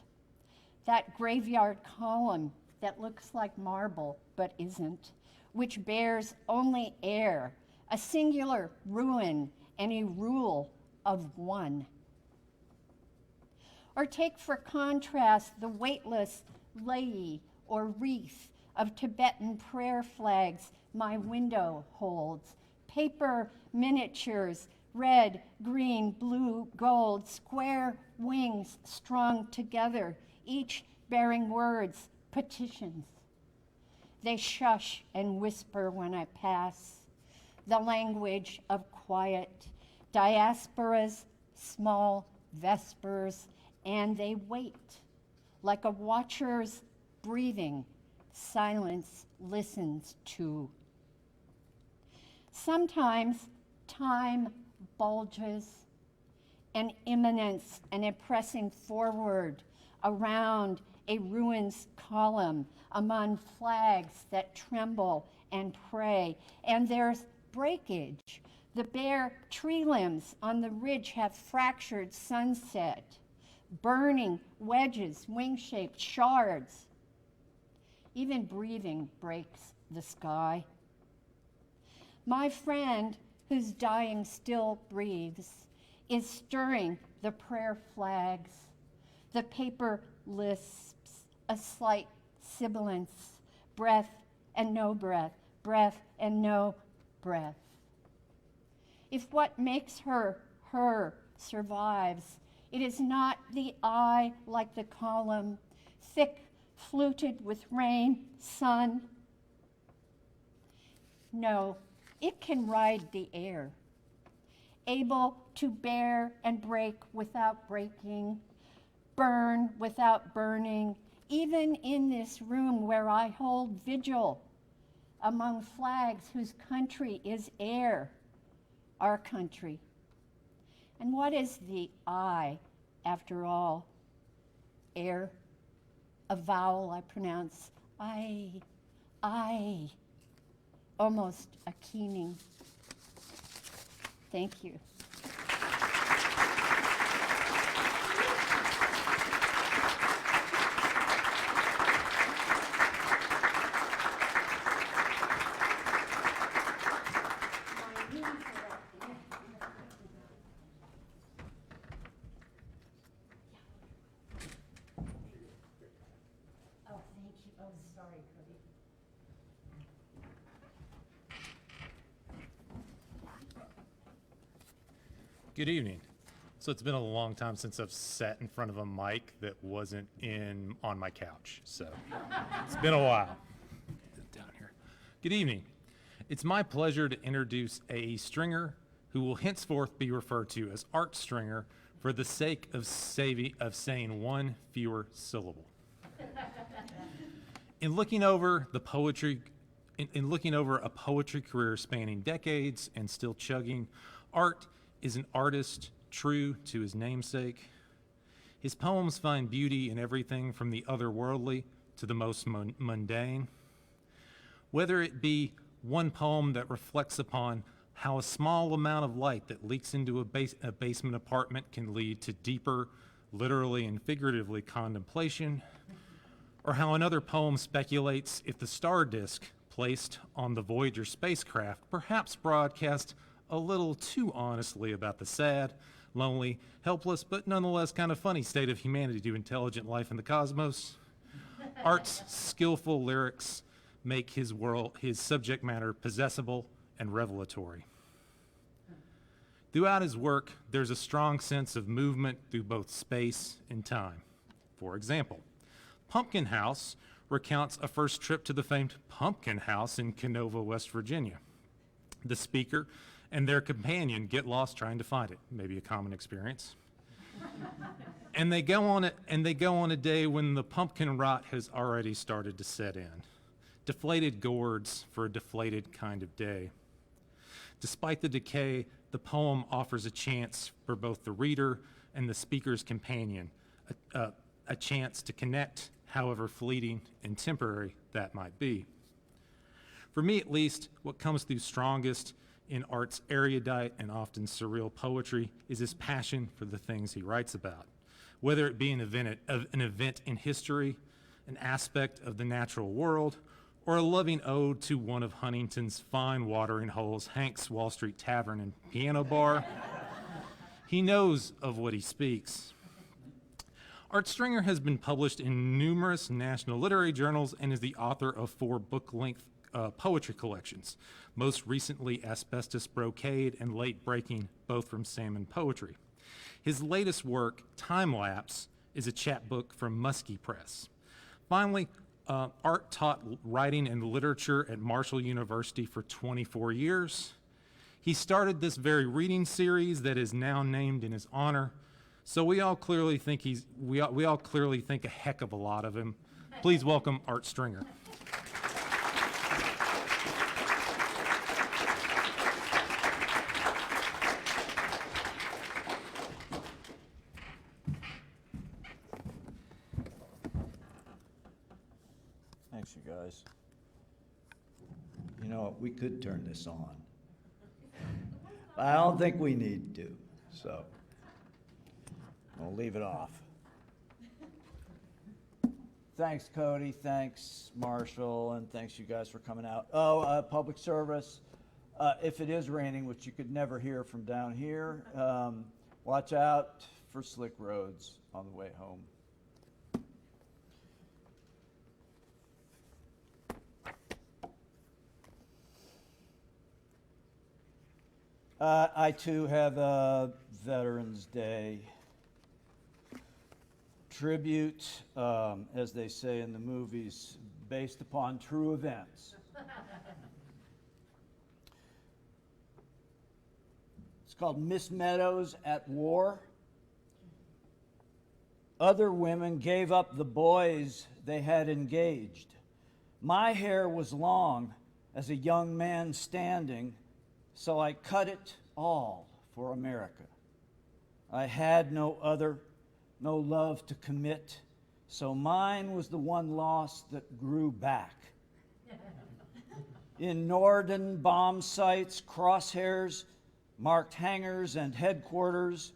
that graveyard column that looks like marble but isn't, which bears only air, a singular ruin and a rule of one. Or take for contrast the weightless lei or wreath of Tibetan prayer flags my window holds, paper miniatures, red, green, blue, gold, square wings strung together, each bearing words, petitions. They shush and whisper when I pass, the language of quiet, diasporas, small vespers, and they wait. Like a watcher's breathing, silence listens to. Sometimes time bulges, an imminence and a pressing forward around a ruins column among flags that tremble and pray, and there's breakage. The bare tree limbs on the ridge have fractured sunset, burning wedges, wing-shaped shards. Even breathing breaks the sky. My friend, whose dying still breathes, is stirring the prayer flags. The paper lisps a slight sibilance, breath and no breath, breath and no breath. If what makes her survives, it is not the eye like the column, thick, fluted with rain, sun. No, it can ride the air, able to bear and break without breaking, burn without burning, even in this room where I hold vigil among flags whose country is air, our country. And what is the I, after all? Air, a vowel I pronounce I, almost a keening. Thank you. Good evening. So it's been a long time since I've sat in front of a mic that wasn't on my couch. So it's been a while. Down here. Good evening. It's my pleasure to introduce a stringer who will henceforth be referred to as Art Stringer for the sake of saying one fewer syllable. In looking over a poetry career spanning decades and still chugging, Art is an artist true to his namesake. His poems find beauty in everything from the otherworldly to the most mundane. Whether it be one poem that reflects upon how a small amount of light that leaks into a basement apartment can lead to deeper, literally and figuratively, contemplation, or how another poem speculates if the star disk placed on the Voyager spacecraft perhaps broadcast a little too honestly about the sad, lonely, helpless, but nonetheless kind of funny state of humanity to intelligent life in the cosmos. Art's skillful lyrics make his subject matter possessible and revelatory. Throughout his work, there's a strong sense of movement through both space and time. For example, Pumpkin House recounts a first trip to the famed Pumpkin House in Canova, West Virginia. The speaker and their companion get lost trying to find it, maybe a common experience. And they go on a day when the pumpkin rot has already started to set in. Deflated gourds for a deflated kind of day. Despite the decay, the poem offers a chance for both the reader and the speaker's companion, a chance to connect, however fleeting and temporary that might be. For me at least, what comes through strongest in Art's erudite and often surreal poetry is his passion for the things he writes about. whether it be an event in history, an aspect of the natural world, or a loving ode to one of Huntington's fine watering holes, Hank's Wall Street Tavern and Piano Bar. He knows of what he speaks. Art Stringer has been published in numerous national literary journals and is the author of 4 book-length poetry collections, most recently Asbestos Brocade and Late Breaking, both from Salmon Poetry. His latest work, Time Lapse, is a chapbook from Muskie Press. Finally, Art taught writing and literature at Marshall University for 24 years. He started this very reading series that is now named in his honor, so we all clearly think we all clearly think a heck of a lot of him. Please welcome Art Stringer. Thanks, you guys. You know, we could turn this on, but I don't think we need to, so we'll leave it off. Thanks, Cody. Thanks, Marshall, and thanks you guys for coming out. Oh, public service. If it is raining, which you could never hear from down here, watch out for slick roads on the way home. I too have a Veterans Day tribute, as they say in the movies, based upon true events. It's called Miss Meadows at War. Other women gave up the boys they had engaged. My hair was long as a young man standing, so I cut it all for America. I had no love to commit, so mine was the one loss that grew back. In Norden bomb sites, crosshairs marked hangars and headquarters,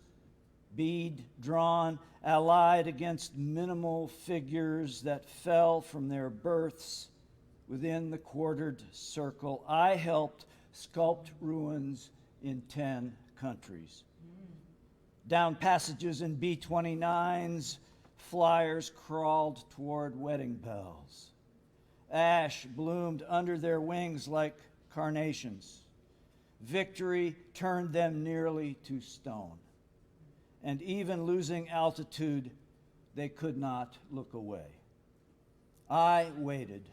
bead drawn, allied against minimal figures that fell from their berths within the quartered circle. I helped sculpt ruins in 10 countries. Down passages in B-29s, flyers crawled toward wedding bells. Ash bloomed under their wings like carnations. Victory turned them nearly to stone. And even losing altitude, they could not look away. I waited.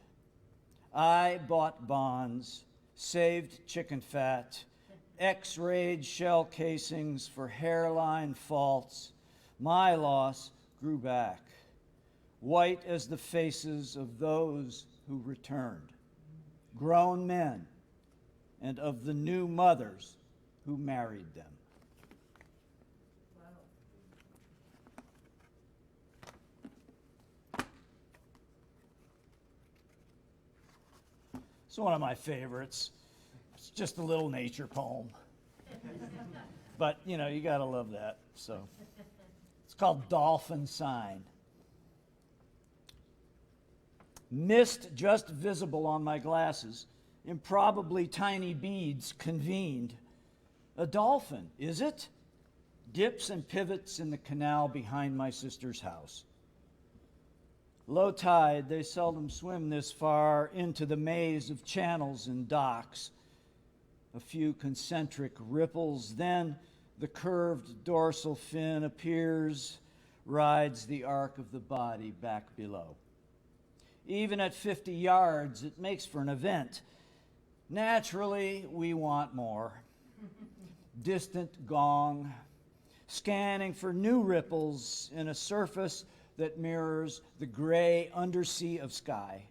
I bought bonds, saved chicken fat, X-rayed shell casings for hairline faults. My loss grew back, white as the faces of those who returned, grown men, and of the new mothers who married them. It's one of my favorites. It's just a little nature poem. But, you know, you gotta love that, so. It's called Dolphin Sign. Mist just visible on my glasses, improbably tiny beads convened. A dolphin, is it? Dips and pivots in the canal behind my sister's house. Low tide, they seldom swim this far into the maze of channels and docks. A few concentric ripples, then the curved dorsal fin appears, rides the arc of the body back below. Even at 50 yards, it makes for an event. Naturally, we want more. Distant gong, scanning for new ripples in a surface that mirrors the gray undersea of sky.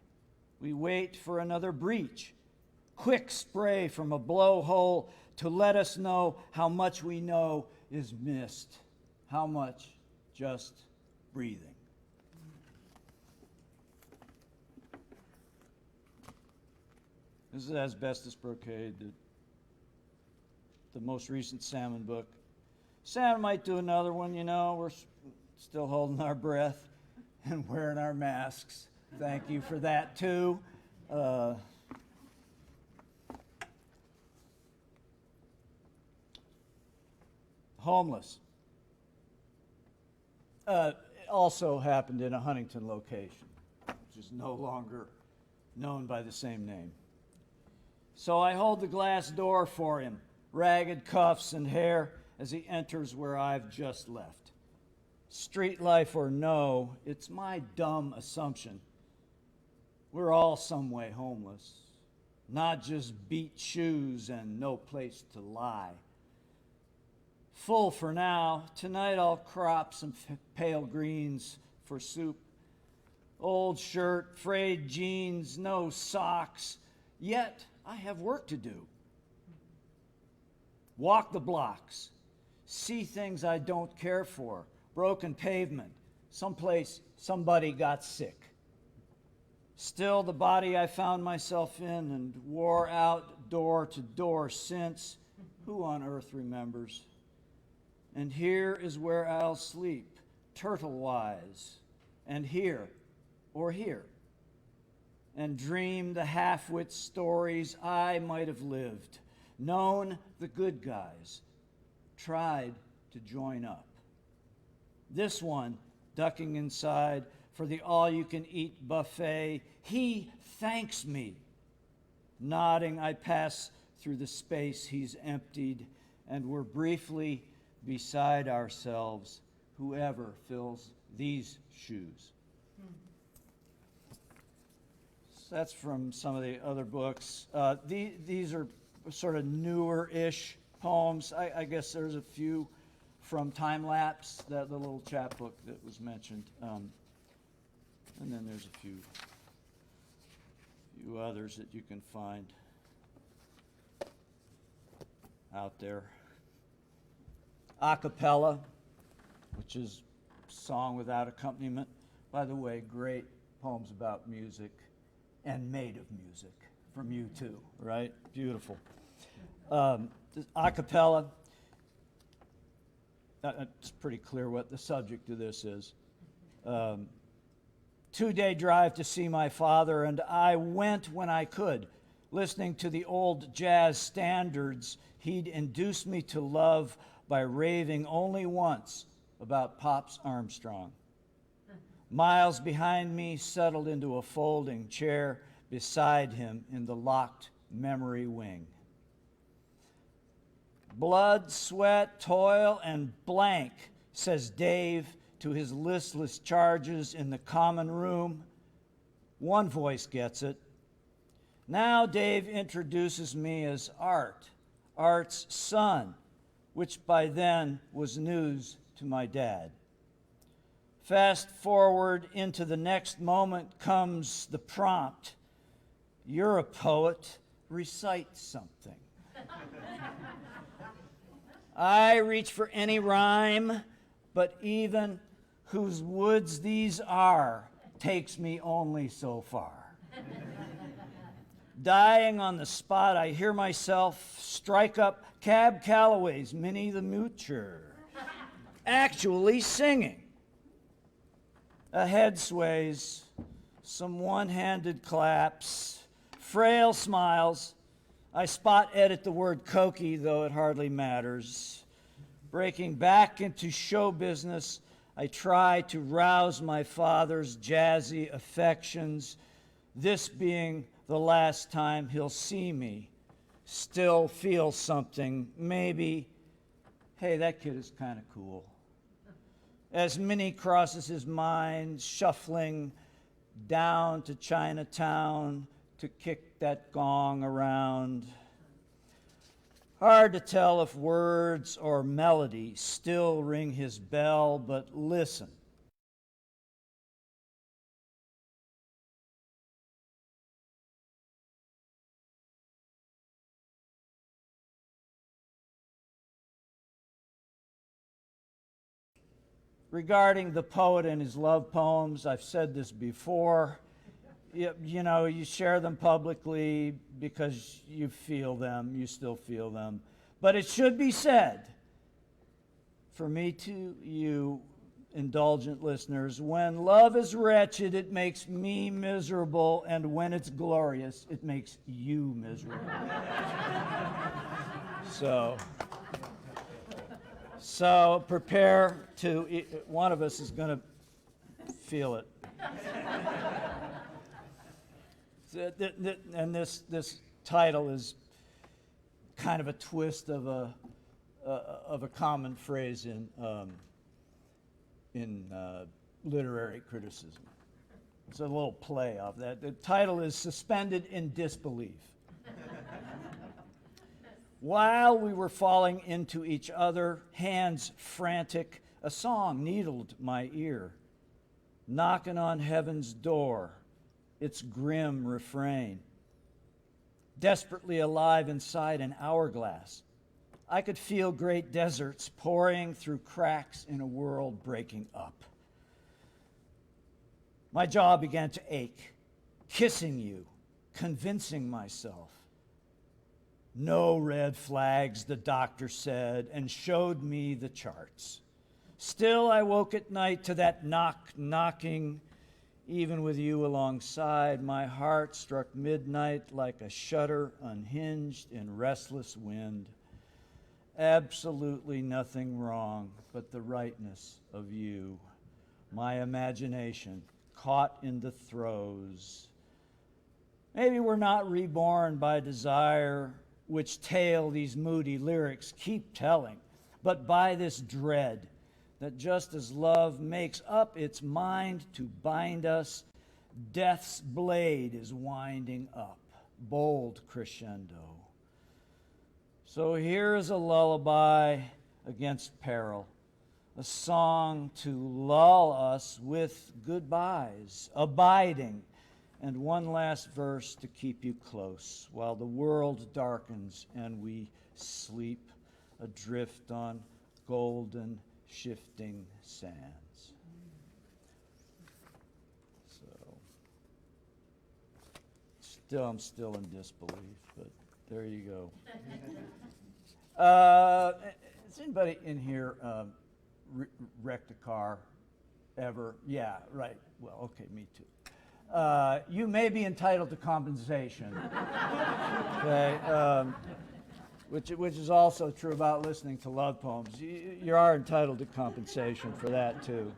We wait for another breach. Quick spray from a blowhole to let us know how much we know is missed, how much just breathing. This is Asbestos Brocade, the most recent Salmon book. Salmon might do another one, you know. still holding our breath and wearing our masks. Thank you for that, too. Homeless. It also happened in a Huntington location, which is no longer known by the same name. So I hold the glass door for him, ragged cuffs and hair, as he enters where I've just left. Street life or no, it's my dumb assumption we're all some way homeless, not just beat shoes and no place to lie. Full for now. Tonight I'll crop some pale greens for soup. Old shirt, frayed jeans, no socks. Yet I have work to do. Walk the blocks. See things I don't care for. Broken pavement. Someplace somebody got sick. Still the body I found myself in and wore out door to door since. Who on earth remembers? And here is where I'll sleep, turtle-wise, and here, or here, and dream the half-wit stories I might have lived, known the good guys, tried to join up. This one, ducking inside for the all-you-can-eat buffet, he thanks me. Nodding, I pass through the space he's emptied, and we're briefly beside ourselves, whoever fills these shoes. So that's from some of the other books. These are sort of newer-ish poems. I guess there's a few from Time Lapse, the little chapbook that was mentioned. And then there's a few others that you can find out there. A cappella, which is song without accompaniment. By the way, great poems about music and made of music from you too, right? Beautiful. A cappella, it's pretty clear what the subject of this is. 2-day drive to see my father, and I went when I could, listening to the old jazz standards he'd induced me to love by raving only once about Pops Armstrong. Miles behind me settled into a folding chair beside him in the locked memory wing. Blood, sweat, toil, and blank, says Dave to his listless charges in the common room. One voice gets it. Now Dave introduces me as Art, Art's son, which by then was news to my dad. Fast forward into the next moment comes the prompt. You're a poet, recite something. I reach for any rhyme, but even whose woods these are takes me only so far. Dying on the spot, I hear myself strike up Cab Calloway's Minnie the Moocher, actually singing. A head sways, some one-handed claps, frail smiles. I spot edit the word cokey, though it hardly matters. Breaking back into show business, I try to rouse my father's jazzy affections, this being the last time he'll see me. Still feel something, maybe, hey, that kid is kind of cool. As Minnie crosses his mind, shuffling down to Chinatown to kick that gong around. Hard to tell if words or melody still ring his bell, but listen. Regarding the poet and his love poems, I've said this before. You know, you share them publicly because you feel them, you still feel them. But it should be said, for me to you, indulgent listeners, when love is wretched, it makes me miserable, and when it's glorious, it makes you miserable. So prepare to, one of us is going to feel it. And this title is kind of a twist of a common phrase in literary criticism. It's a little play off that. The title is Suspended in Disbelief. While we were falling into each other, hands frantic, a song needled my ear. Knocking on heaven's door, its grim refrain. Desperately alive inside an hourglass, I could feel great deserts pouring through cracks in a world breaking up. My jaw began to ache, kissing you, convincing myself. No red flags, the doctor said, and showed me the charts. Still, I woke at night to that knocking. Even with you alongside, my heart struck midnight like a shutter unhinged in restless wind. Absolutely nothing wrong but the rightness of you. My imagination caught in the throes. Maybe we're not reborn by desire, which tale these moody lyrics keep telling, but by this dread that just as love makes up its mind to bind us, death's blade is winding up, bold crescendo. So here is a lullaby against peril, a song to lull us with goodbyes, abiding, and one last verse to keep you close while the world darkens and we sleep adrift on golden shifting sands. So, I'm still in disbelief, but there you go. Has anybody in here wrecked a car ever? Yeah, right. Well, okay, me too. You may be entitled to compensation. Okay. Which is also true about listening to love poems. You are entitled to compensation for that, too.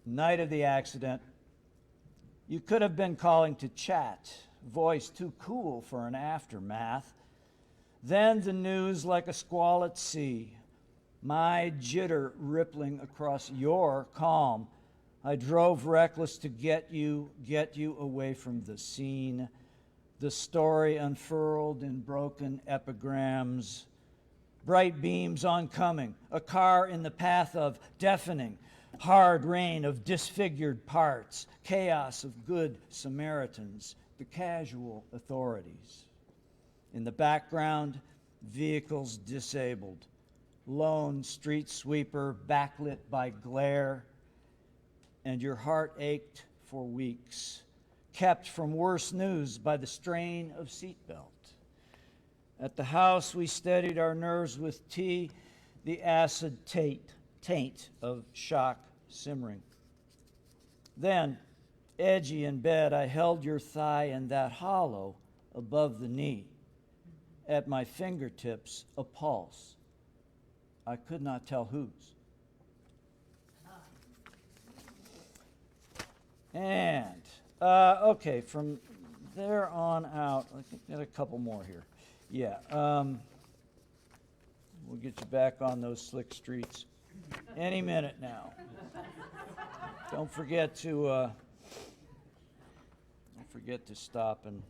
Night of the accident. You could have been calling to chat, voice too cool for an aftermath. Then the news like a squall at sea, my jitter rippling across your calm. I drove reckless to get you away from the scene. The story unfurled in broken epigrams. Bright beams oncoming, a car in the path of deafening, hard rain of disfigured parts, chaos of good Samaritans, the casual authorities. In the background, vehicles disabled, lone street sweeper backlit by glare, and your heart ached for weeks, kept from worse news by the strain of seatbelt. At the house, we steadied our nerves with tea, the acid taint of shock simmering. Then, edgy in bed, I held your thigh in that hollow above the knee. At my fingertips, a pulse. I could not tell whose. And, okay, from there on out, I think we got a couple more here. Yeah, we'll get you back on those slick streets any minute now. Don't forget to stop and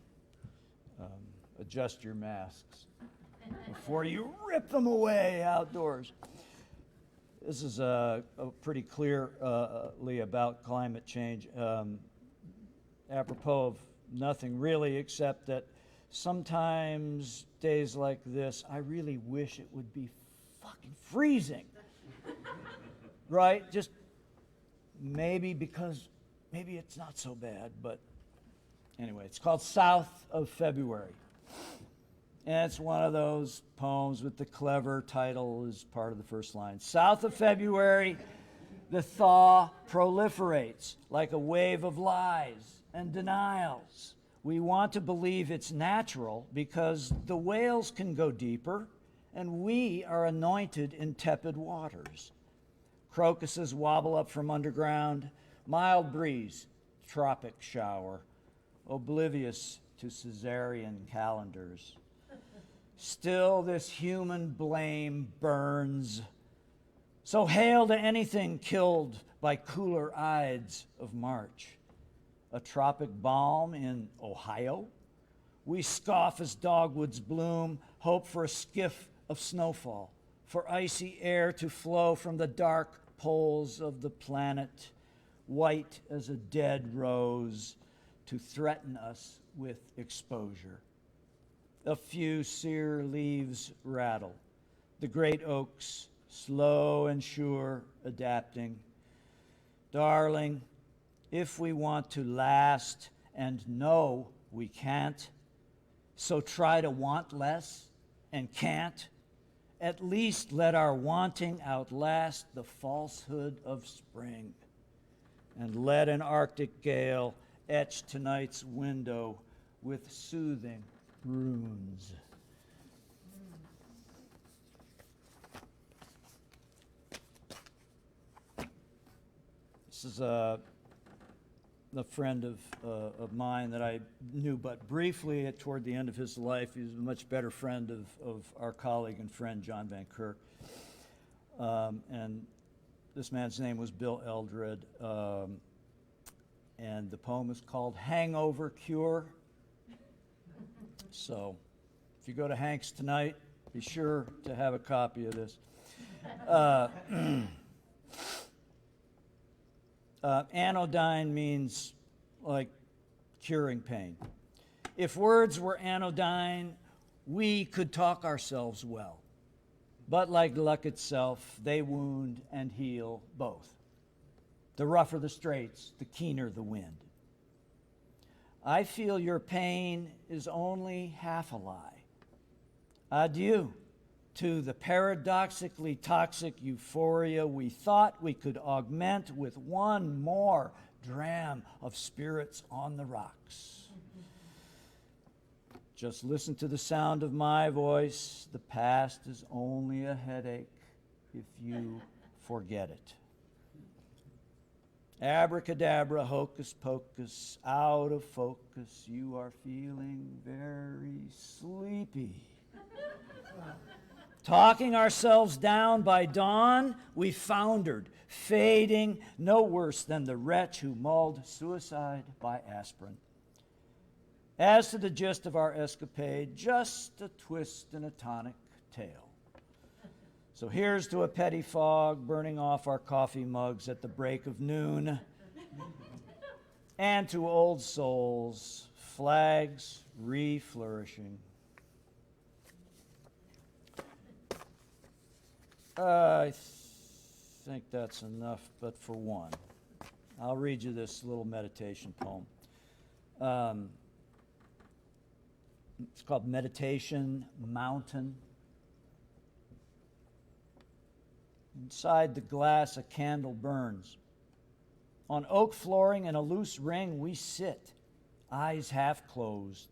adjust your masks before you rip them away outdoors. This is pretty clearly about climate change, apropos of nothing really, except that sometimes days like this, I really wish it would be fucking freezing. Right? Just maybe because maybe it's not so bad, but anyway, it's called South of February. And it's one of those poems with the clever title as part of the first line. South of February, the thaw proliferates like a wave of lies and denials. We want to believe it's natural because the whales can go deeper and we are anointed in tepid waters. Crocuses wobble up from underground, mild breeze, tropic shower, oblivious to Caesarean calendars. Still, this human blame burns. So hail to anything killed by cooler ides of March. A tropic balm in Ohio? We scoff as dogwoods bloom, hope for a skiff of snowfall, for icy air to flow from the dark poles of the planet, white as a dead rose, to threaten us with exposure. A few sere leaves rattle, the great oaks slow and sure adapting. Darling, if we want to last and know we can't, so try to want less and can't, at least let our wanting outlast the falsehood of spring. And let an Arctic gale etch tonight's window with soothing runes. This is a friend of mine that I knew but briefly toward the end of his life. He was a much better friend of our colleague and friend John Van Kirk. And this man's name was Bill Eldred. And the poem is called Hangover Cure. So if you go to Hank's tonight, be sure to have a copy of this. Anodyne means like curing pain. If words were anodyne, we could talk ourselves well. But like luck itself, they wound and heal both. The rougher the straits, the keener the wind. I feel your pain is only half a lie. Adieu to the paradoxically toxic euphoria we thought we could augment with one more dram of spirits on the rocks. Just listen to the sound of my voice. The past is only a headache if you forget it. Abracadabra, hocus pocus, out of focus, you are feeling very sleepy. Talking ourselves down by dawn, we foundered, fading, no worse than the wretch who mulled suicide by aspirin. As to the gist of our escapade, just a twist and a tonic tale. So here's to a petty fog burning off our coffee mugs at the break of noon, and to old souls, flags re-flourishing. I think that's enough, but for one, I'll read you this little meditation poem. It's called Meditation Mountain. Inside the glass, a candle burns. On oak flooring and a loose ring, we sit, eyes half closed,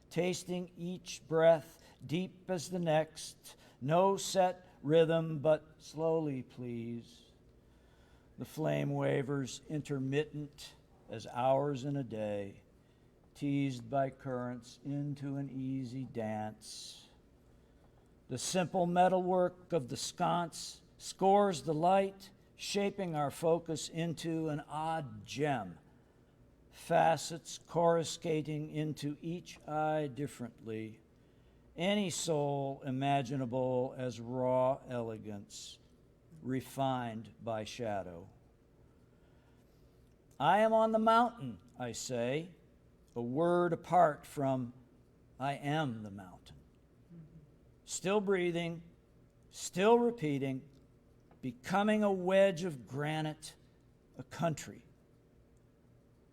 tasting each breath deep as the next. No set rhythm, but slowly, please. The flame wavers, intermittent as hours in a day, teased by currents into an easy dance. The simple metalwork of the sconce scores the light, shaping our focus into an odd gem, facets coruscating into each eye differently, any soul imaginable as raw elegance, refined by shadow. I am on the mountain, I say, a word apart from I am the mountain. Still breathing, still repeating, becoming a wedge of granite, a country.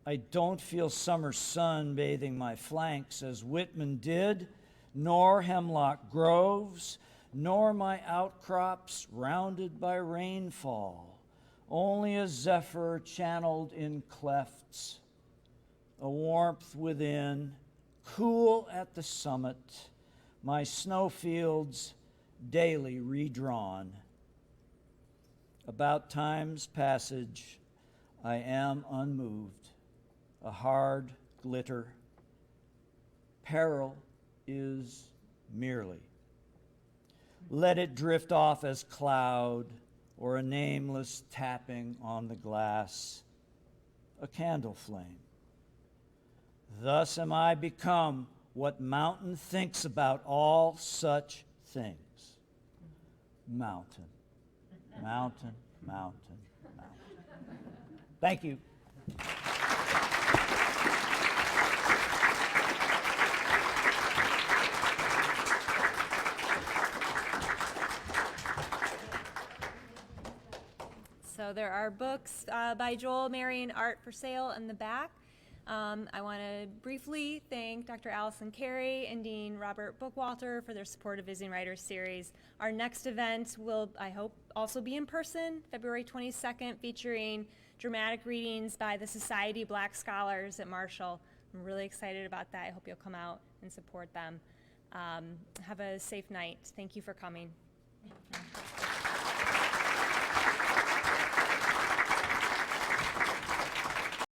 I don't feel summer sun bathing my flanks as Whitman did, nor hemlock groves, nor my outcrops rounded by rainfall, only a zephyr channeled in clefts, a warmth within, cool at the summit, my snowfields daily redrawn. About time's passage, I am unmoved, a hard glitter. Peril is merely. Let it drift off as cloud or a nameless tapping on the glass, a candle flame. Thus am I become what mountain thinks about all such things. Mountain, mountain, mountain, mountain. Thank you. So there are books by Joel, Mary, and Art for sale in the back. I want to briefly thank Dr. Allison Carey and Dean Robert Bookwalter for their support of Visiting Writers Series. Our next event will, I hope, also be in person, February 22nd, featuring dramatic readings by the Society of Black Scholars at Marshall. I'm really excited about that. I hope you'll come out and support them. Have a safe night. Thank you for coming.